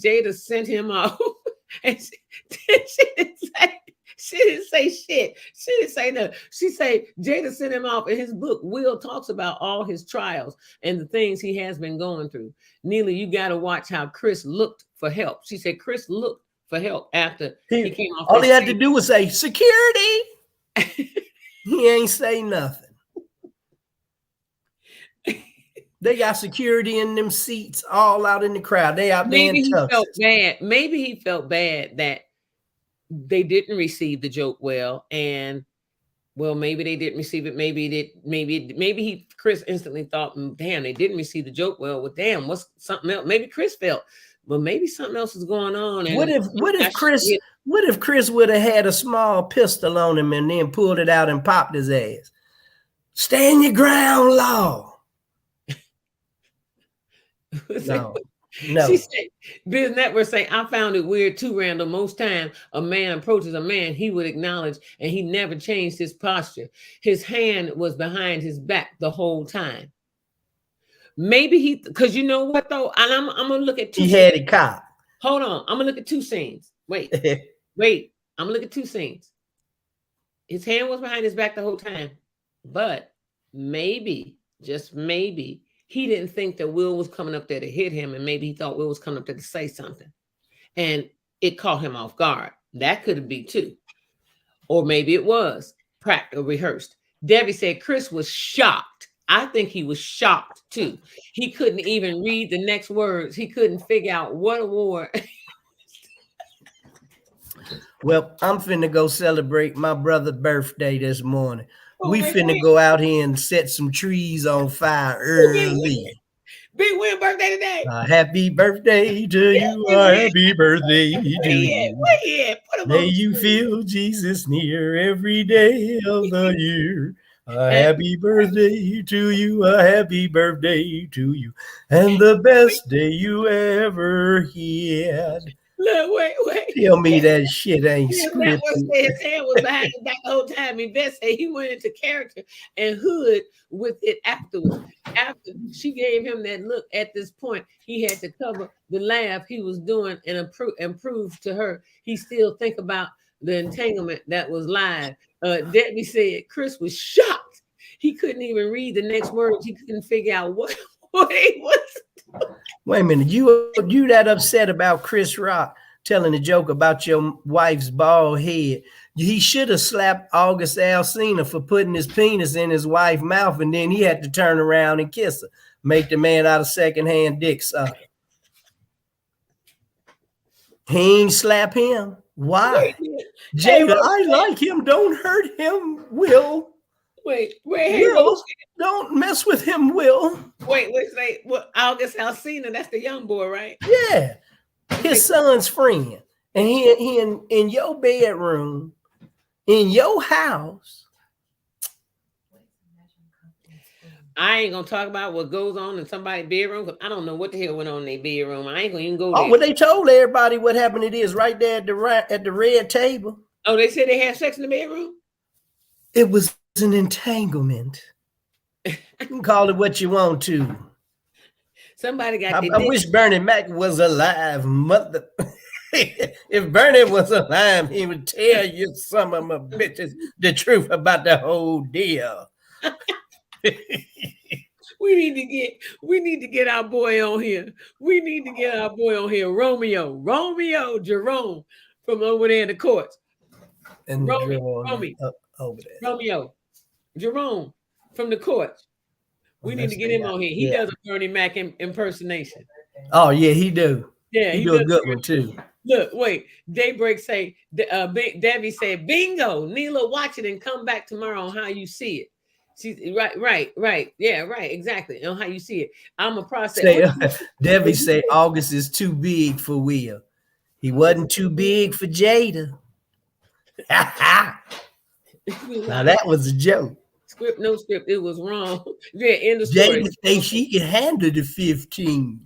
Jada sent him off. And She didn't say shit. She didn't say nothing. She said Jada sent him off. In his book, Will talks about all his trials and the things he has been going through. Neela, you got to watch how Chris looked for help. She said Chris looked for help after he came off. All he had to do was say, security. He ain't say nothing. They got security in them seats all out in the crowd. They out there. Maybe he felt bad. Maybe he felt bad that they didn't receive the joke well, and well, maybe they didn't receive it. Maybe Chris instantly thought, damn, they didn't receive the joke well. Well, damn, what's something else? Maybe Chris felt, but maybe something else is going on. And what if Chris would have had a small pistol on him and then pulled it out and popped his ass? Stand your ground, law. No. She said, Biz Network saying, I found it weird too, Randall. Most time a man approaches a man, he would acknowledge, and he never changed his posture. His hand was behind his back the whole time. Maybe because you know what though? And I'm gonna look at two. He had it caught. Hold on. I'm gonna look at two scenes. Wait. I'm gonna look at two scenes. His hand was behind his back the whole time, but maybe, just maybe, he didn't think that Will was coming up there to hit him, and maybe he thought Will was coming up there to say something, and it caught him off guard. That could be too. Or maybe it was practiced or rehearsed. Debbie said Chris was shocked. I think he was shocked too. He couldn't even read the next words. He couldn't figure out what award. Well, I'm finna go celebrate my brother's birthday this morning. We finna go out here and set some trees on fire early. Big Will birthday today. Happy birthday to you. Happy birthday to you. May you feel Jesus near every day of the year. Happy birthday to you. A happy birthday to you. And the best day you ever had. Look, wait. Tell me that shit ain't scripted. His hand was behind his back the whole time. Yvette said he went into character and hood with it afterwards. After she gave him that look at this point, he had to cover the laugh he was doing and prove to her he still think about the entanglement that was live. Debbie said Chris was shocked. He couldn't even read the next words. He couldn't figure out what he was doing. Wait a minute, you that upset about Chris Rock telling a joke about your wife's bald head? He should have slapped August Alsina for putting his penis in his wife's mouth, and then he had to turn around and kiss her, make the man out of secondhand dick sucker. He ain't slap him. Why? Jada, I like him. Don't hurt him, Will. Wait, Will, don't mess with him, Will. Wait, what? August Alsina, that's the young boy, right? Yeah, his son's friend, and he in your bedroom, in your house. I ain't gonna talk about what goes on in somebody's bedroom because I don't know what the hell went on in their bedroom. I ain't gonna even go there. Oh, well, they told everybody what happened. It is right there at the red table. Oh, they said they had sex in the bedroom? It was an entanglement. You can call it what you want to. Somebody got. I wish Bernie Mac was alive, mother. If Bernie was alive, he would tell you some of my bitches the truth about the whole deal. We need to get our boy on here. We need to get our boy on here. Romeo Jerome from over there in the courts. And Romeo Jerome from the courts. We need to get him on here. He does a Bernie Mac impersonation. Oh yeah, he do. Yeah, he do a good one too. Look, wait. Daybreak say, Debbie said, bingo. Neela, watch it and come back tomorrow on how you see it. She's right. Yeah, right. Exactly. On how you see it. I'm a process. Debbie say August is too big for Will. He wasn't too big for Jada. Now that was a joke. Script, no script. It was wrong. Yeah, end of story. Jada thinks she can handle the 15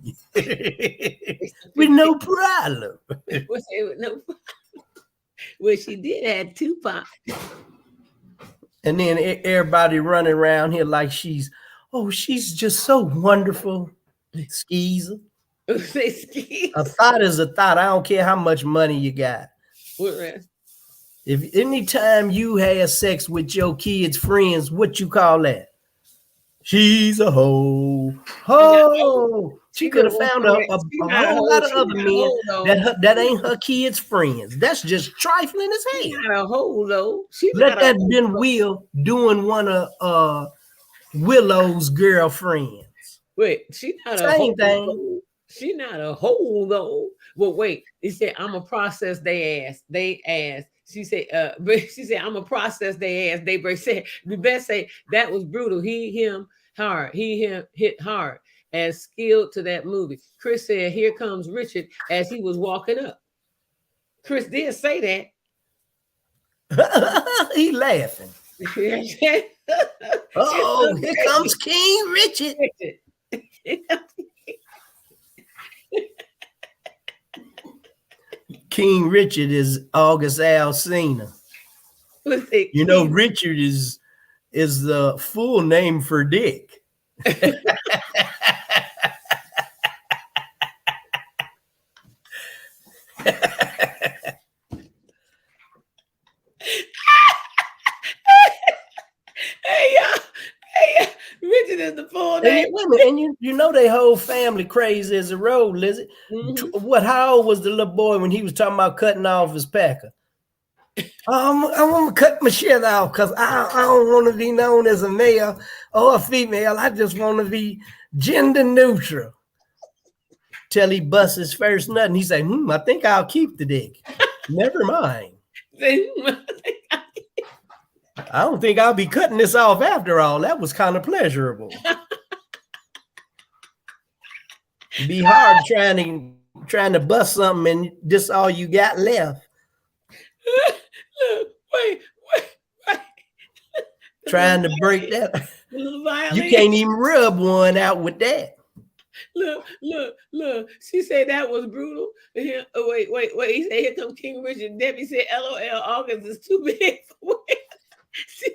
with no problem. Well, she did have Tupac. And then everybody running around here like she's just so wonderful. Skeezer. Say skeezer. A thought is a thought. I don't care how much money you got. What rest? If anytime you have sex with your kids' friends, what you call that? She's a hoe. Ho! She could have found a whole lot of other men that ain't her kids' friends. That's just trifling as She's hell. not a hoe though. She's Let not that a been Will doing one of Willow's girlfriends. wait. She's not a Same hoe. thing. Though. She's not a hoe though. Well, wait. He said, "I'm a process they ass. They ass." She said, she said, "I'm a process they ass." They said, "The best say that was brutal. He him hard. He him hit hard." As skilled to that movie. Chris said, "Here comes Richard," as he was walking up. Chris did say that. He laughing. Oh, here comes King Richard. King Richard is August Alsina. You know, Richard is the full name for Dick. Richard is the full name. And you know they whole family crazy as a road, Lizzie. Mm-hmm. How old was the little boy when he was talking about cutting off his pecker? I want to cut my shit off because I don't want to be known as a male or a female. I just want to be gender neutral. Till he busts his first nut and he say, I think I'll keep the dick. Never mind. I don't think I'll be cutting this off after all. That was kind of pleasurable. It'd be hard trying to bust something and this all you got left. Wait. Trying to break that. You can't even rub one out with that. Look. She said that was brutal. Wait. He said, "Here comes King Richard." Debbie said, "LOL, August is too big for it." She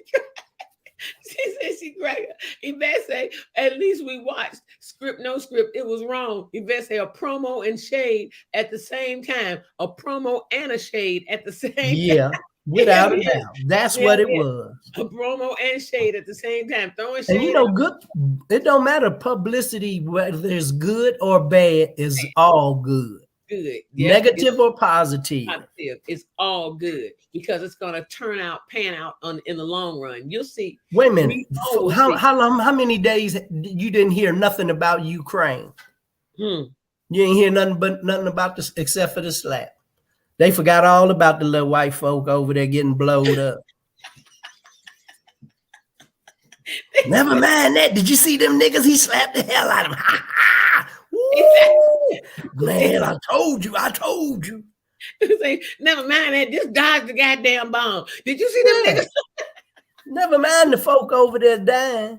said she cracked. Yvette say, "At least we watched script, no script. It was wrong." Yvette say, "A promo and shade at the same time. A promo and a shade at the same time." Without a doubt. That's what it was. A promo and shade at the same time. Throwing shade. And you know, good. It don't matter publicity, whether it's good or bad, is all good. Good. Negative or positive. It's all good because it's going to pan out in the long run. You'll see. Wait a minute. How many days you didn't hear nothing about Ukraine? You ain't hear nothing about this except for the slap. They forgot all about the little white folk over there getting blowed up. Never mind that. Did you see them niggas? He slapped the hell out of them. Man, I told you. Say, never mind that. Just dodged the goddamn bomb. Did you see them niggas? Never mind the folk over there dying.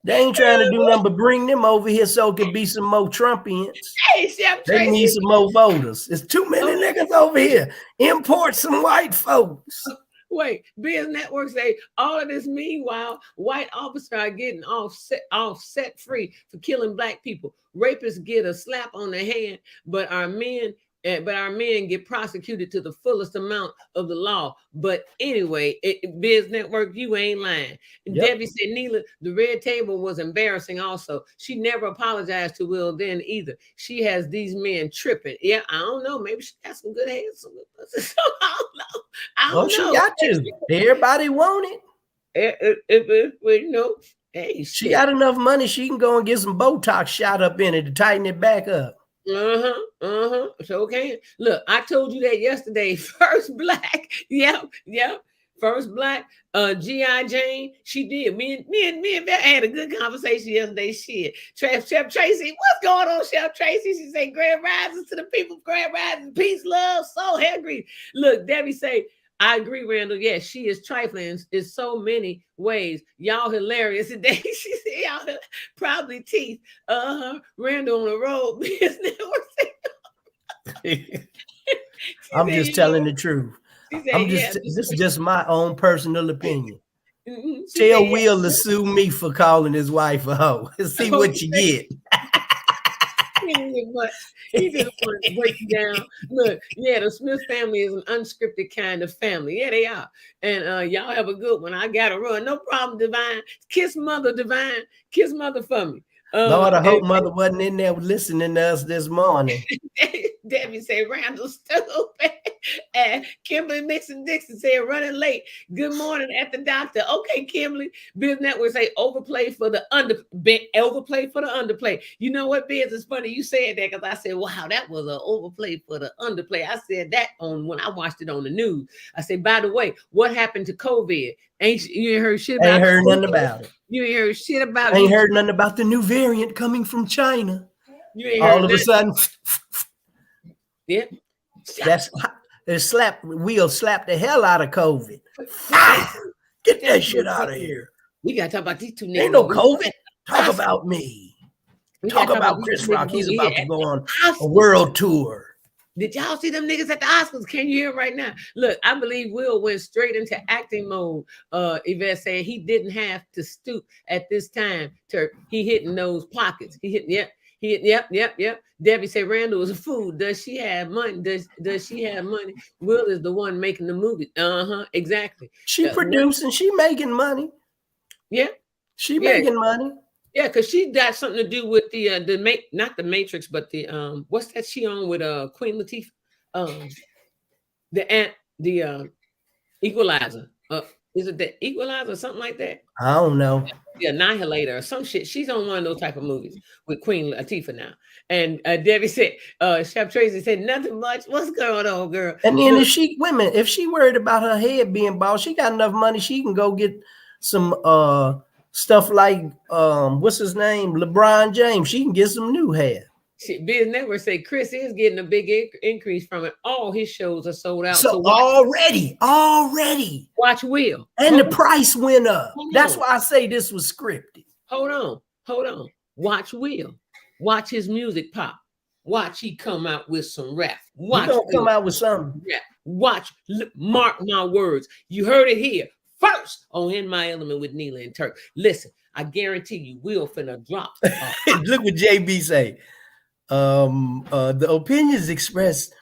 They ain't trying to do nothing but bring them over here so it could be some more Trumpians. Hey, Chef Tracy. They need some more voters. There's too many niggas over here. Import some white folks. Wait, Biz Network say all of this meanwhile, white officers are getting offset free for killing black people. Rapists get a slap on the hand, but our men get prosecuted to the fullest amount of the law. But anyway, Biz Network, you ain't lying. Yep. Debbie said, Neela, the red table was embarrassing also. She never apologized to Will then either. She has these men tripping. Yeah, I don't know. Maybe she got some good hands. I don't know. She got to. Everybody want it. You know, hey, she got enough money. She can go and get some Botox shot up in it to tighten it back up. So can. Look, I told you that yesterday. First black. Yep. First black. G.I. Jane. She did. Me and Beth had a good conversation yesterday. Shit. Chef Tracy, what's going on, Chef Tracy? She said, grand risings to the people. Grand risings. Peace, love, soul, hungry. Look, Debbie say, I agree, Randall. Yes, she is trifling in so many ways. Y'all hilarious today. She said, y'all probably teeth. Randall on the road. I'm just telling the truth. Said, this is just my own personal opinion. Tell Will to sue me for calling his wife a hoe. See what you get. didn't get much. He just wanted to break you down. Look, yeah, the Smith family is an unscripted kind of family. Yeah, they are. And y'all have a good one. I gotta run. No problem, Divine. Kiss Mother, Divine. Kiss Mother for me. Lord, I hope Mother wasn't in there listening to us this morning. Debbie said, Randall stupid. And Kimberly Mixon Dixon said, running late. Good morning at the doctor. Okay, Kimberly. Biz Network say overplay for the underplay. You know what, Biz? It's funny you said that because I said, wow, that was an overplay for the underplay. I said that when I watched it on the news. I said, by the way, what happened to COVID? You ain't heard shit about it. Ain't heard nothing about it. You ain't heard shit about it. Ain't heard nothing about the new variant coming from China. You ain't all of a sudden. Yeah. We'll slap the hell out of COVID. Get that shit out of here. We gotta talk about these two niggas. Ain't no COVID. Talk about me. Talk about Chris Rock. He's about to go on a world tour. Did y'all see them niggas at the Oscars? Can you hear right now? Look, I believe Will went straight into acting mode. Yvette saying he didn't have to stoop at this time. He hitting those pockets. He hit, yep. Debbie said Randall is a fool. Does she have money? Does she have money? Will is the one making the movie. Exactly. She producing. She making money. Yeah. She making money. Yeah, because she got something to do with not the Matrix, but the what's that she on with Queen Latifah? The Equalizer. Is it the Equalizer or something like that? I don't know. The Annihilator or some shit. She's on one of those type of movies with Queen Latifah now. And Debbie said, Chef Tracy said, nothing much. What's going on, girl? And then if she worried about her head being bald, she got enough money. She can go get some stuff like what's his name? LeBron James. She can get some new hair. Biz Network say Chris is getting a big increase from it. All his shows are sold out. So already. Watch Will. And the price went up. That's why I say this was scripted. Hold on. Watch Will. Watch his music pop. Watch he come out with some rap. Watch he come out with something. Yeah. Watch. Mark my words. You heard it here first on In My Element with Neela and Turk. Listen, I guarantee you Will finna drop. Look what JB say. The opinions expressed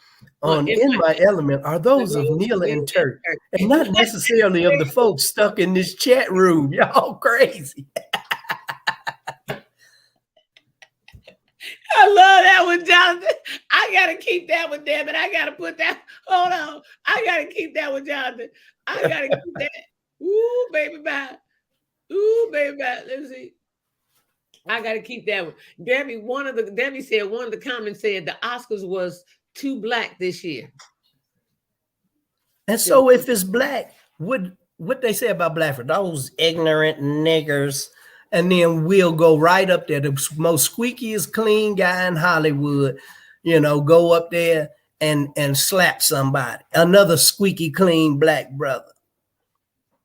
on In My Element are those of Neela and Turk, and not necessarily of the folks stuck in this chat room. Y'all crazy. I love that one, Jonathan. I gotta keep that one, damn it. I gotta put that. Hold on. I gotta keep that one, Jonathan. I gotta keep that. Ooh, baby bye. Let's see. I gotta keep that one. Debbie said one of the comments said the Oscars was too black this year. And so if it's black, what they say about black for those ignorant niggers, and then we'll go right up there. The most squeakiest clean guy in Hollywood, go up there and slap somebody. Another squeaky clean black brother.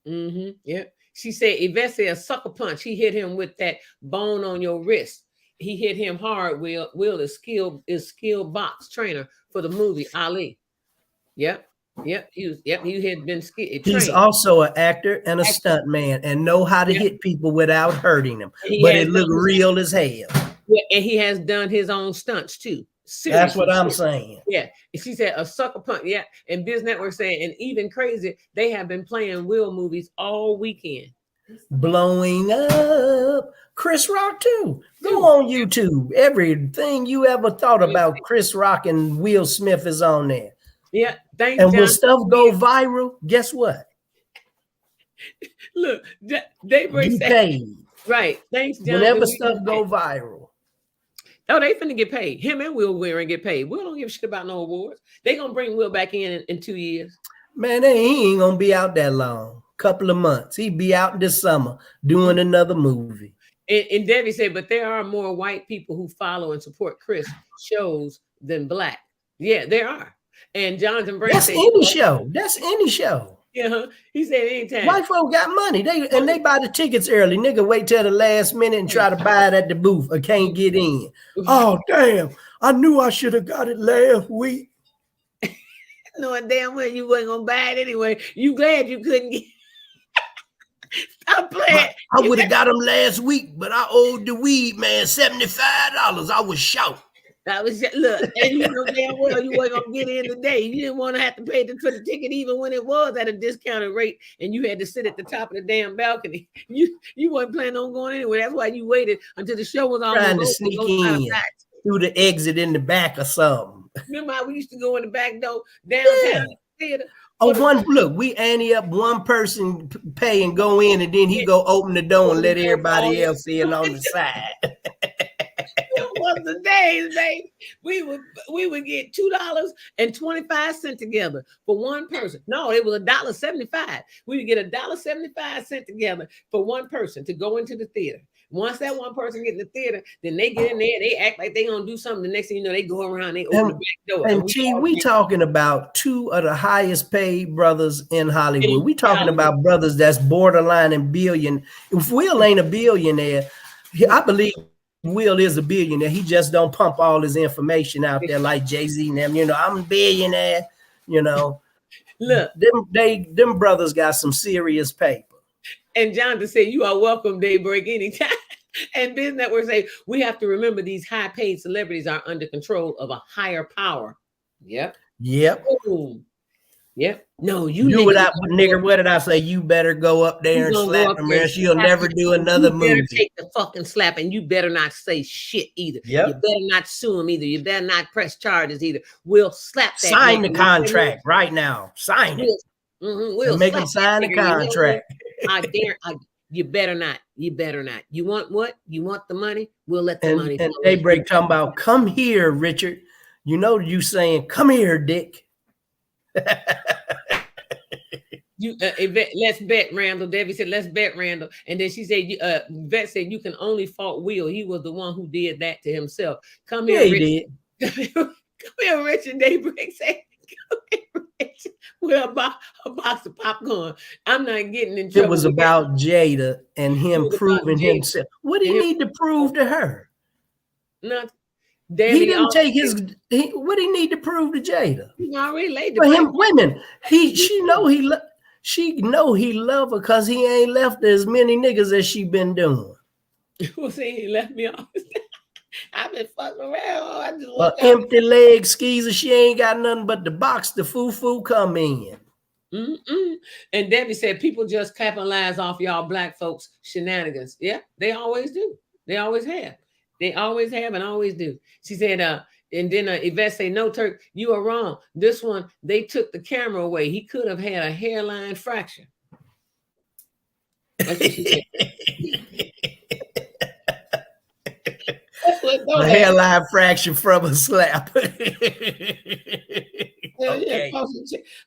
Mm-hmm. Yeah. She said, Yvette said a sucker punch. He hit him with that bone on your wrist. He hit him hard. Will is skilled box trainer for the movie Ali. Yep. He had been trained. He's also an actor and a stunt man and know how to hit people without hurting them. But it looked real as hell. Yeah, and he has done his own stunts too. Seriously. That's what I'm saying. Yeah. She said a sucker punch. Yeah. And Biz Network saying, and even crazy, they have been playing Will movies all weekend. Blowing up. Chris Rock too. Go on YouTube. Everything you ever thought about Chris Rock and Will Smith is on there. Yeah. Thanks, and John. when stuff go viral, guess what? Look, they bring paid. Right. Thanks, John. Whenever stuff go viral. Oh, they finna get paid. Him and Will Weir and get paid. Will don't give a shit about no awards. They gonna bring Will back in 2 years. Man, he ain't gonna be out that long. Couple of months. He'd be out this summer doing another movie. And Debbie said, but there are more white people who follow and support Chris shows than black. Yeah, there are. And Jonathan Bray That's said, any show. That's any show. Yeah, he said anytime. White folk got money. They buy the tickets early. Nigga wait till the last minute and try to buy it at the booth or can't get in. Oh, damn. I knew I should have got it last week. Knowing damn well you wasn't going to buy it anyway. You glad you couldn't get Stop playing. I would have got them last week, but I owed the weed man $75. I was short. That was look, and you know damn well you weren't gonna get in today. You didn't want to have to pay for the ticket, even when it was at a discounted rate, and you had to sit at the top of the damn balcony. You weren't planning on going anywhere. That's why you waited until the show was almost Trying to over sneak go try to in pack. through the exit in the back or something. Remember how we used to go in the back door downtown theater? Oh, look, we ante up one person pay and go in, and then he go open the door and let everybody else in on the side. It was the days, babe. We would get $2.25 together for one person. No, it was $1.75. We would get $1.75 together for one person to go into the theater. Once that one person get in the theater, then they get in there, they act like they gonna do something. The next thing you know, they go around, they open the back door. And we talking about two of the highest paid brothers in Hollywood. We talking about brothers that's borderline and billion. If Will ain't a billionaire, I believe Will is a billionaire. He just don't pump all his information out there like Jay-Z and them. You know, I'm a billionaire. You know, look, them brothers got some serious paper. And Jonathan said, "You are welcome, Daybreak, anytime." And Biz Network say, "We have to remember these high-paid celebrities are under control of a higher power." Yep. Boom. Yep. No, you nigga. What did I say? You better go up there and slap him, or she'll never do another movie. Take the fucking slap, and you better not say shit either. Yep. You better not sue him either. You better not press charges either. We'll slap that. Sign the contract right now. Sign it. We'll make him sign the contract. I dare. You better not. You better not. You want what? You want the money? We'll let the money. And Daybreak talking about, come here, Richard. You know you saying, come here, Dick. Let's bet, Randall. Debbie said, let's bet, Randall. And then she said, Vet said, you can only fault Will. He was the one who did that to himself. Come here, Richard. Come here, Richard. Daybreak said, come here, Richard. With a box of popcorn. I'm not getting in trouble. It was about Jada and him proving himself. What did he need to prove to her? Nothing. He didn't take his. What did he need to prove to Jada? He already laid the him. Women. She know he love her because he ain't left as many niggas as she been doing. Well, see, he left me off. I've been fucking around. I just empty leg skeezer. She ain't got nothing but the box. The foo come in. And Debbie said, people just capitalize off y'all black folks shenanigans. Yeah, they always do. They always have. They always have and always do. She said, and then Yvette said, no, Turk, you are wrong. This one, they took the camera away. He could have had a hairline fracture. That's what she said. A hairline fraction from a slap. Okay.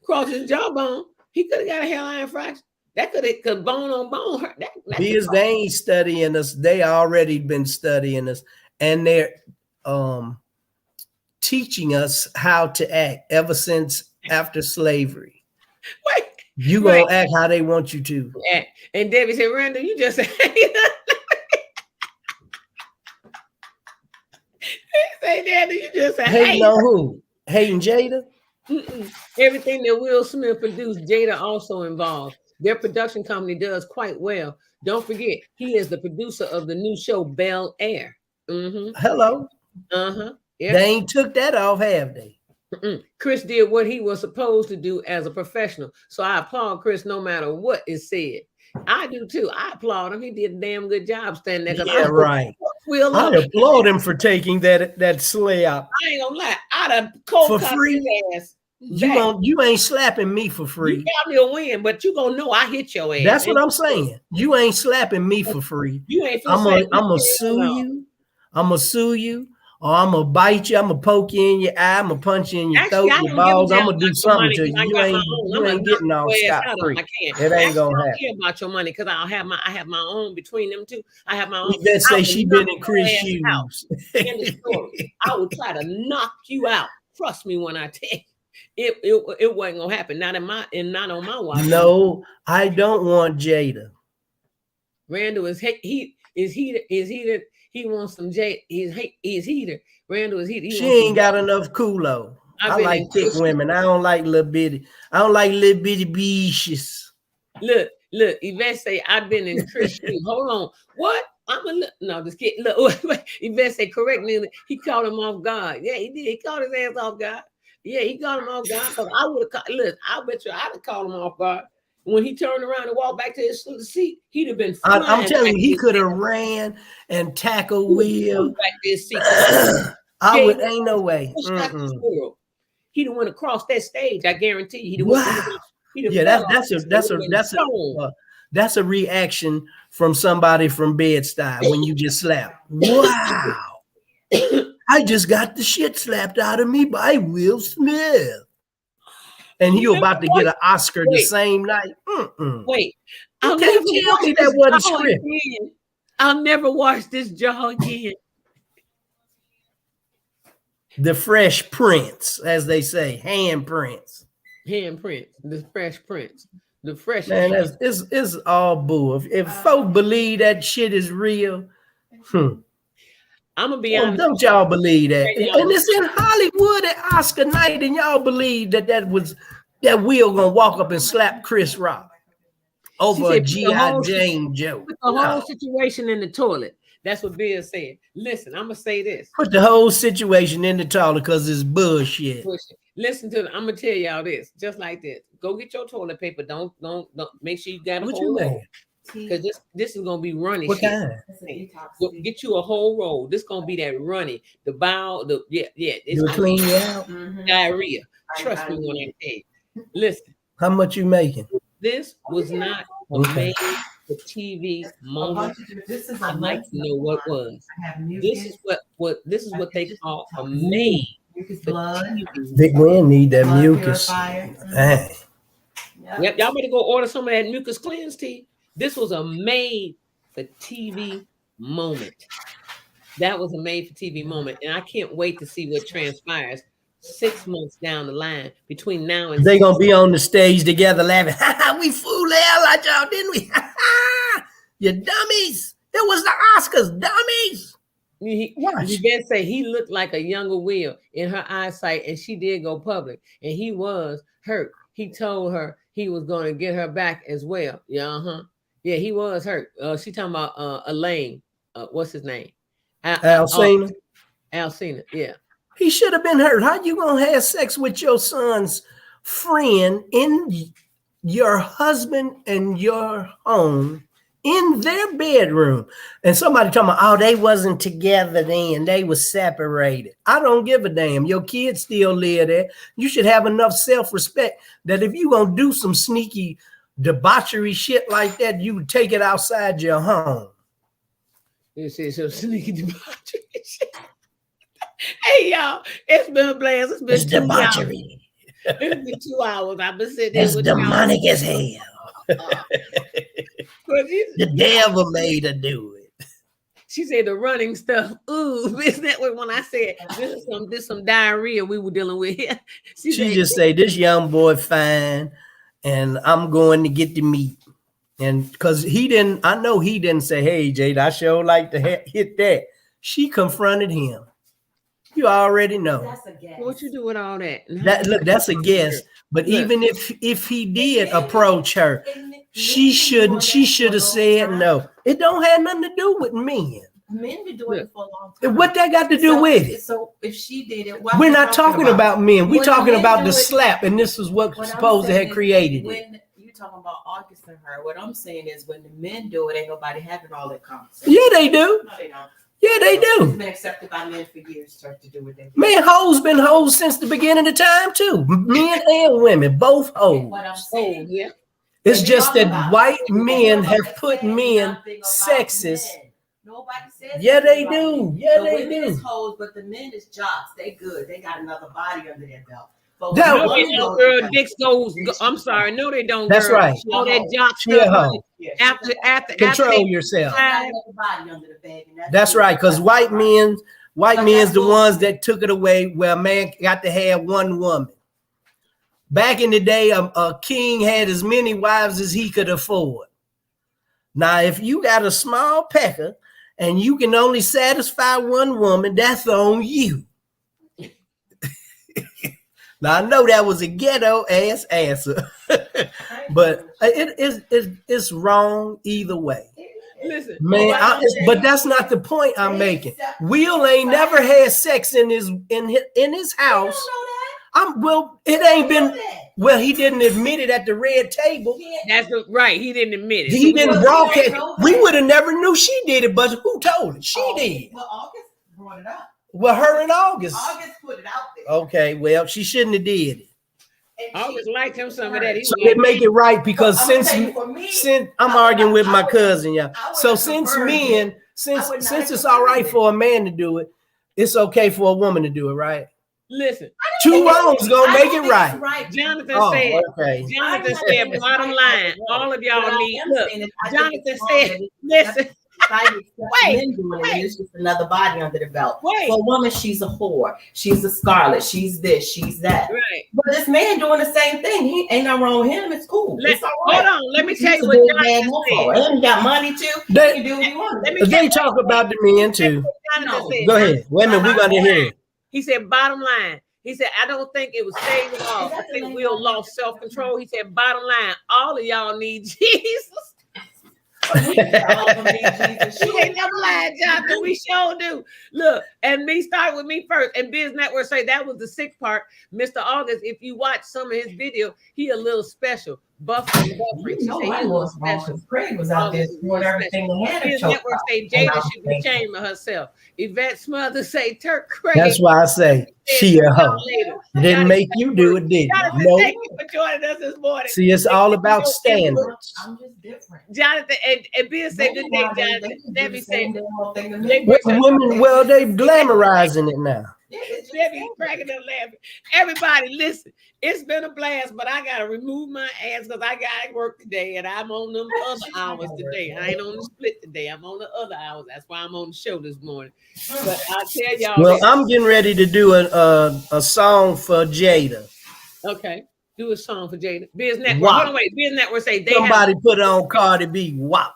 Cross his jawbone. He could have got a hairline fracture. That could have bone on bone hurt. Because they ain't studying us. They already been studying us, and they're teaching us how to act ever since after slavery. Wait, you gonna act how they want you to. And Debbie said, Randall, you just said Daddy, you just said hating on who? Hating Jada? Everything that Will Smith produced, Jada also involved. Their production company does quite well. Don't forget, he is the producer of the new show Bel Air. Hello. Yep. They ain't took that off, have they? Chris did what he was supposed to do as a professional. So I applaud Chris no matter what is said. I do too. I applaud him. He did a damn good job standing there. Yeah, right. I applaud him for taking that slap. I ain't gonna lie. I'd have cold for free. His ass. You ain't slapping me for free. You got me a win, but you gonna know I hit your ass. That's what I'm saying. You ain't slapping me for free. You ain't. I'm gonna sue you. I'm gonna sue you. Or I'm gonna bite you. I'm gonna poke you in your eye. I'm gonna punch you in your throat, your balls. I'm gonna do something to you. You ain't getting off scot free. It ain't gonna happen. I care about your money because I have my own between them two. I have my own. Let's say she been in Chris shoes. In the story, I will try to knock you out. Trust me when I tell you. It wasn't gonna happen. Not on my watch. No, I don't want Jada. Randall is heated. He wants some he's heater. Randall is heater. She ain't got enough culo. I like thick women. I don't like little bitty. I don't like little bitty beaches. Look, Yvette say I've been in Chris shoes. Hold on. What? I'm a no, this kid. Look, Yvette said correct me. He caught him off guard. Yeah, he did. He caught his ass off guard. Yeah, he caught him off guard. Because I would have look, I bet you I'd have caught him off guard. When he turned around and walked back to his seat, he'd have been flying. I'm telling you, he could have ran and tackled Will. Back to his seat. Ain't no way. He'd have went across that stage. I guarantee you. He'd have Wow. Yeah, that's a reaction from somebody from Bed-Stuy when you just slap. Wow. I just got the shit slapped out of me by Will Smith. And he about to get an Oscar the same night. Wait. I'll never tell me that wasn't script. I'll never watch this jaw again. The Fresh Prince, as they say, handprints. Handprints, the Fresh Prince. The Fresh Man, it's all bull. If folk believe that shit is real, I'm gonna be honest. Don't y'all believe that? And it's in Hollywood at Oscar night, and y'all believe that Will gonna walk up and slap Chris Rock over a G.I. Jane joke. Put the whole situation in the toilet. That's what Bill said. Listen, I'm gonna say this. Put the whole situation in the toilet because it's bullshit. Listen to I'm gonna tell y'all this, just like this. Go get your toilet paper. Don't make sure you got a whole roll. Because this is gonna be runny. What kind? Get you a whole roll. This gonna be that runny. The bowel, It'll clean you out. Diarrhea. Trust me when I tell you. Listen. How much you making? This was not a made for TV moment. I'd like to know what was. This is what they call a made for TV. Big Gwen need that mucus. Yep, y'all better go order some of that mucus cleanse tea. This was a made for TV moment. That was a made for TV moment, and I can't wait to see what transpires 6 months down the line between now and they gonna be on the stage together laughing. We fooled the hell out y'all, didn't we? You dummies! It was the Oscars, dummies. Yvette say he looked like a younger Will in her eyesight, and she did go public, and he was hurt. He told her he was going to get her back as well. Yeah, he was hurt. She talking about Elaine. What's his name? Alcina. Alcina. Yeah. He should have been hurt. How you gonna have sex with your son's friend in your husband and your home in their bedroom? And somebody talking about, oh, they wasn't together then. They was separated. I don't give a damn. Your kids still live there. You should have enough self-respect that if you gonna do some sneaky debauchery shit like that, you would take it outside your home. You see some sneaky debauchery shit. Hey y'all, it's been a blast. It's been 2 debauchery. Hours. It's been 2 hours. I've been sitting there. It's demonic as hell. The devil made her do it. She said the running stuff. Ooh, isn't that what when I said this is some diarrhea we were dealing with here? She just say this young boy fine, and I'm going to get the meat. And because I know he didn't say, hey, Jade, I sure like to hit that. She confronted him. You already know. That's a guess. What you do with all that? Look, that's a guess. But even if he did approach her, she should have said no. It don't have nothing to do with men. Men been doing it for a long time. What that got to do with it? So if she did it, we're not talking about men. We're talking about the slap, and this is what supposed to have created it. When you talking about August and her, what I'm saying is when the men do it, ain't nobody having all that conversation. Yeah, they do. No, they don't. Yeah, they do. It's been accepted by men for years to do what they do. Man, hoes been hoes since the beginning of time too. Men and women, both hoes. What I'm saying, yeah. It's just that white men have put men sexist. Nobody says. Yeah, they do. Yeah, they do. Is hoes, but the men is jocks. They good. They got another body under their belt. No, they don't, girl. Dicks goes. I'm sorry. No, they don't. That's girl. right. All that jock stuff. After control yourself. That's right. Because white men's the ones that took it away. Where a man got to have one woman. Back in the day, a king had as many wives as he could afford. Now, if you got a small pecker and you can only satisfy one woman, that's on you. Now, I know that was a ghetto ass answer, but it's wrong either way. Listen, Man, but that's not the point I'm making. Will ain't never had sex in his house. Well, it ain't been. Well, he didn't admit it at the red table. that's right. He didn't admit it. He So didn't broadcast. We would have never knew she did it, but who told it? She did. Well, August brought it up. Well, her and August. August put it out there. Okay, well, she shouldn't have did it. August liked him some of that. He So was they like, make it right because I'm since saying for me, I'm I would arguing not- with my I would- cousin, yeah. I would So not since prefer men, it. since I would not since it's prefer all right it. for a man to do it, it's okay for a woman to do it, right? listen, Two wrongs gonna make it right. Jonathan Oh, said, okay. Jonathan said, bottom line, all of y'all need, look, Jonathan said, listen, wait, It's just another body under the belt. wait, For a woman, she's a whore. She's a scarlet. She's this. She's that. right. But this man doing the same thing. He ain't nothing wrong with him. It's cool. It's all right. Hold on, let me tell He's you a what good man, Jonathan no said. fault. And he got money too. He They, can do what he wants. Let me they talk about the men too. Jonathan No. said, Go ahead. Wait a minute, we're gonna hear it. he said, bottom line, he said, I don't think it was staged at all. I think Will lost self-control. He said, bottom line, all of y'all need Jesus. All of them need Jesus. She ain't never lied, Jonathan. We sure do. Look, and me start with me first. And Biz Network say that was the sick part. Mr. August, if you watch some of his video, he a little special. Buff and buffering. She You know say he I a little was wrong special. because Craig was out there doing everything they had to Biz choke Network out. say Jada should be ashamed of herself. Yvette Smothers say Turk Craig. That's why I say she a hoe. Later. Didn't make you do it, did Jonathan, you? No. thank you for joining us this morning. See, it's all about standards. I'm just different. Jonathan and Bill said good day, Jonathan. Debbie said, Women, well, they glamorizing it now. Debbie cracking up laughing. Everybody, listen. It's been a blast, but I gotta remove my ass because I gotta work today, and I'm on them other hours today. I ain't on the split today. I'm on the other hours. That's why I'm on the show this morning. But I'll tell y'all. Well, this. I'm getting ready to do a song for Jada. Okay. Do a song for Jada. Biz Network. Wow. Hold on, wait. Biz Network say they Somebody put it on Cardi B. Wow.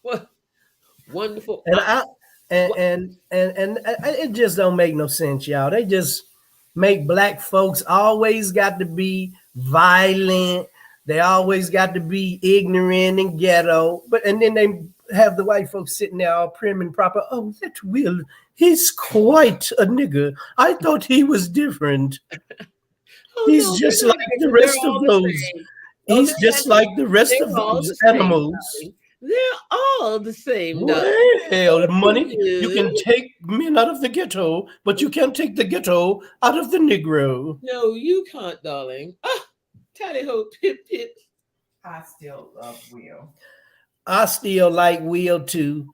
have wonderful. And it just don't make no sense, y'all. They just make black folks always got to be violent. They always got to be ignorant and ghetto. And then they have the white folks sitting there all prim and proper. Oh, that Will, he's quite a nigga. I thought he was different. He's just like the rest of those. He's just like the rest of those animals. They're all the same. Well, money, you can take men out of the ghetto, but you can't take the ghetto out of the Negro. No, you can't, darling. Ah, tally ho, pip pip. I still love Will. I still like Will too.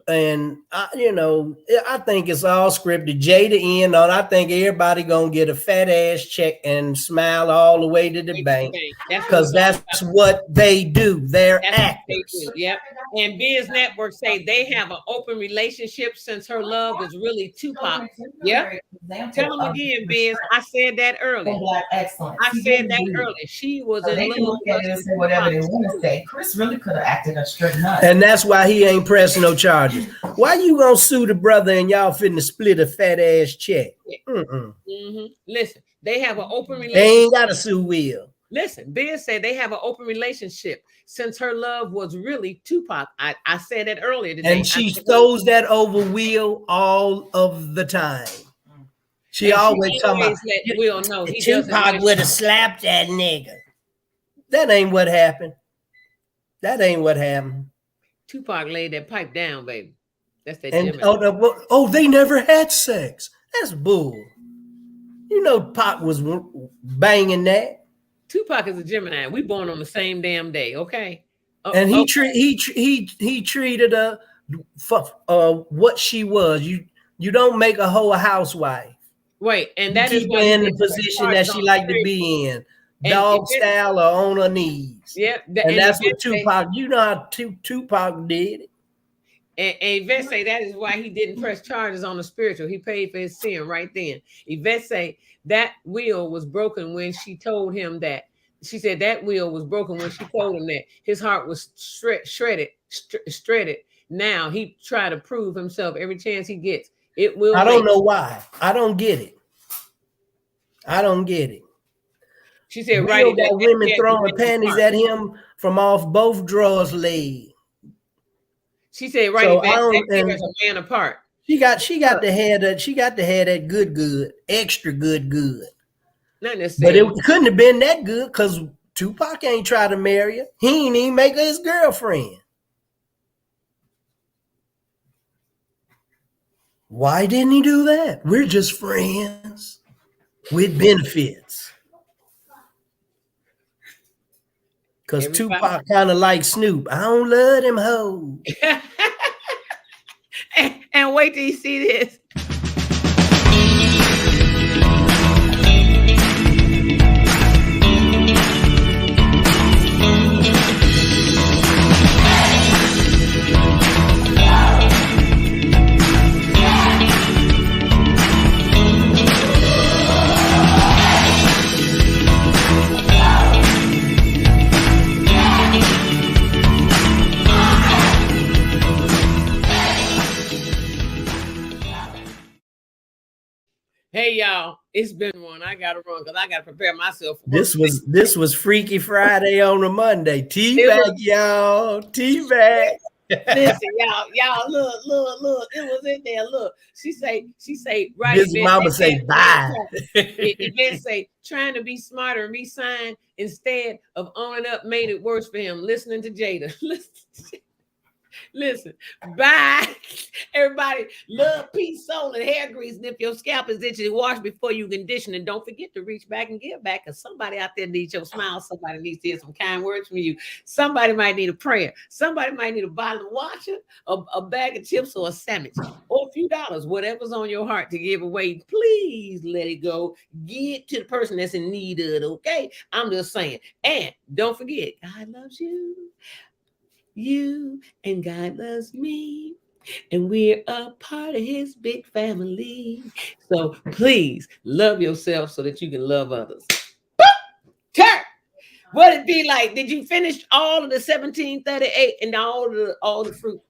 And I think it's all scripted. Jada in on. I think everybody gonna get a fat ass check and smile all the way to the bank because that's what they do. They're actors. Yep. And Biz Network say they have an open relationship since her love was really Tupac. Yep. Tell them again, Biz. I said that earlier. Excellent. I said that earlier. She was in They can love look at it and say whatever they want to say. Chris really could have acted a straight nut. And that's why he ain't pressing no charges. Why you gonna sue the brother and y'all finna split a fat ass check? Listen, they have an open relationship. They ain't gotta sue Will. Listen, Biz said they have an open relationship since her love was really Tupac. I said that earlier today. And she throws that over Will all of the time. She always talking about let Will know he Tupac would have slapped that nigga. That ain't what happened. That ain't what happened. Tupac laid that pipe down, baby. That's that. And they never had sex. That's bull. You know, Pac was banging that. Tupac is a Gemini. We born on the same damn day, okay? And he treated her for what she was. You don't make a hoe a housewife. Right, and that is why in the position that she like to be in, dog style or on her knees. Yep, and that's what Tupac. You know how Tupac did it. And Yvette say that is why he didn't press charges on the spiritual. He paid for his sin right then. Yvette say that will was broken when she told him that. She said that will was broken when she told him that his heart was shredded. Now he try to prove himself every chance he gets. It will. I don't know why. I don't get it. She said, right. Will got women throwing panties at him from off both drawers legs. She said, right. So That gave us a man apart. She got the hair that good, extra good. Not But necessarily. it couldn't have been that good because Tupac ain't try to marry her. He ain't even make her his girlfriend. Why didn't he do that? We're just friends with benefits. Because Tupac kind of like Snoop. I don't love them hoes. And wait till you see this. Hey y'all, it's been one. I gotta run because I gotta prepare myself for work. This was Freaky Friday on a Monday. T-Bag, y'all. T-Bag. Listen, y'all, look. It was in there. Look, she say, right. This mama say bye. It then say trying to be smarter and resign instead of owning up made it worse for him. Listening to Jada. Listen, bye. Everybody, love, peace, soul, and hair grease. And if your scalp is itching, wash before you condition. And don't forget to reach back and give back because somebody out there needs your smile. Somebody needs to hear some kind words from you. Somebody might need a prayer. Somebody might need a bottle of water, a bag of chips, or a sandwich, or a few dollars, whatever's on your heart to give away. Please let it go. Give it to the person that's in need of it, okay? I'm just saying. And don't forget, God loves you. You and God loves me, and we're a part of his big family. So please love yourself so that you can love others. Turn. What it be like? Did you finish all of the 1738 and all the fruit?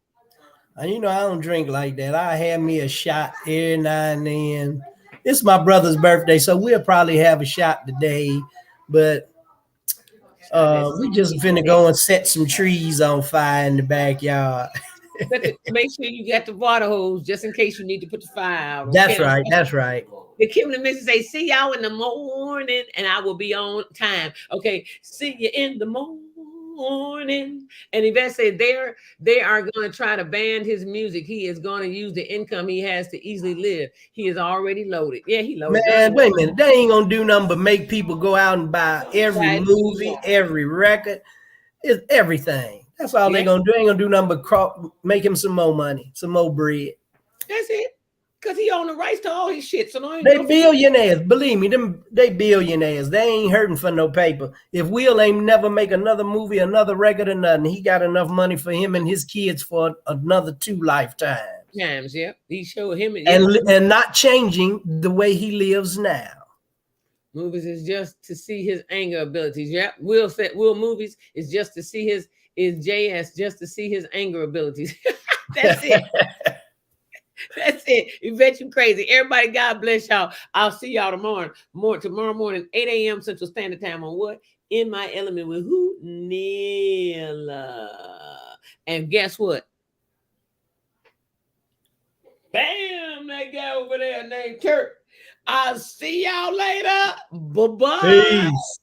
You know, I don't drink like that. I have me a shot every now and then. It's my brother's birthday, so we'll probably have a shot today, but we just finna go and set some trees on fire in the backyard. Make sure you got the water hose just in case you need to put the fire out. Okay? That's right. The Kimberly Missy say, see y'all in the morning, and I will be on time. Okay, see you in the morning. And Yvette said they are going to try to ban his music. He is going to use the income he has to easily live. He is already loaded. Yeah, he loaded. Man, wait a minute. They ain't gonna do nothing but make people go out and buy every movie, every record, it's everything. That's all they gonna do. Ain't gonna do nothing but make him some more money, some more bread. That's it. Because he own the rights to all his shit. So they billionaires. Believe me, they billionaires. They ain't hurting for no paper. If Will ain't never make another movie, another record, or nothing, he got enough money for him and his kids for another 2 lifetimes. Yeah. He showed him and not changing the way he lives now. Movies is just to see his anger abilities. Yeah. Will said Will movies is just to see his JS just to see his anger abilities. That's it. That's it. You bet you crazy. Everybody, God bless y'all. I'll see y'all tomorrow morning, 8 a.m. Central Standard Time on what? In My Element with who? Nilla. And guess what? Bam! That guy over there named Kurt. I'll see y'all later. Bye-bye. Peace.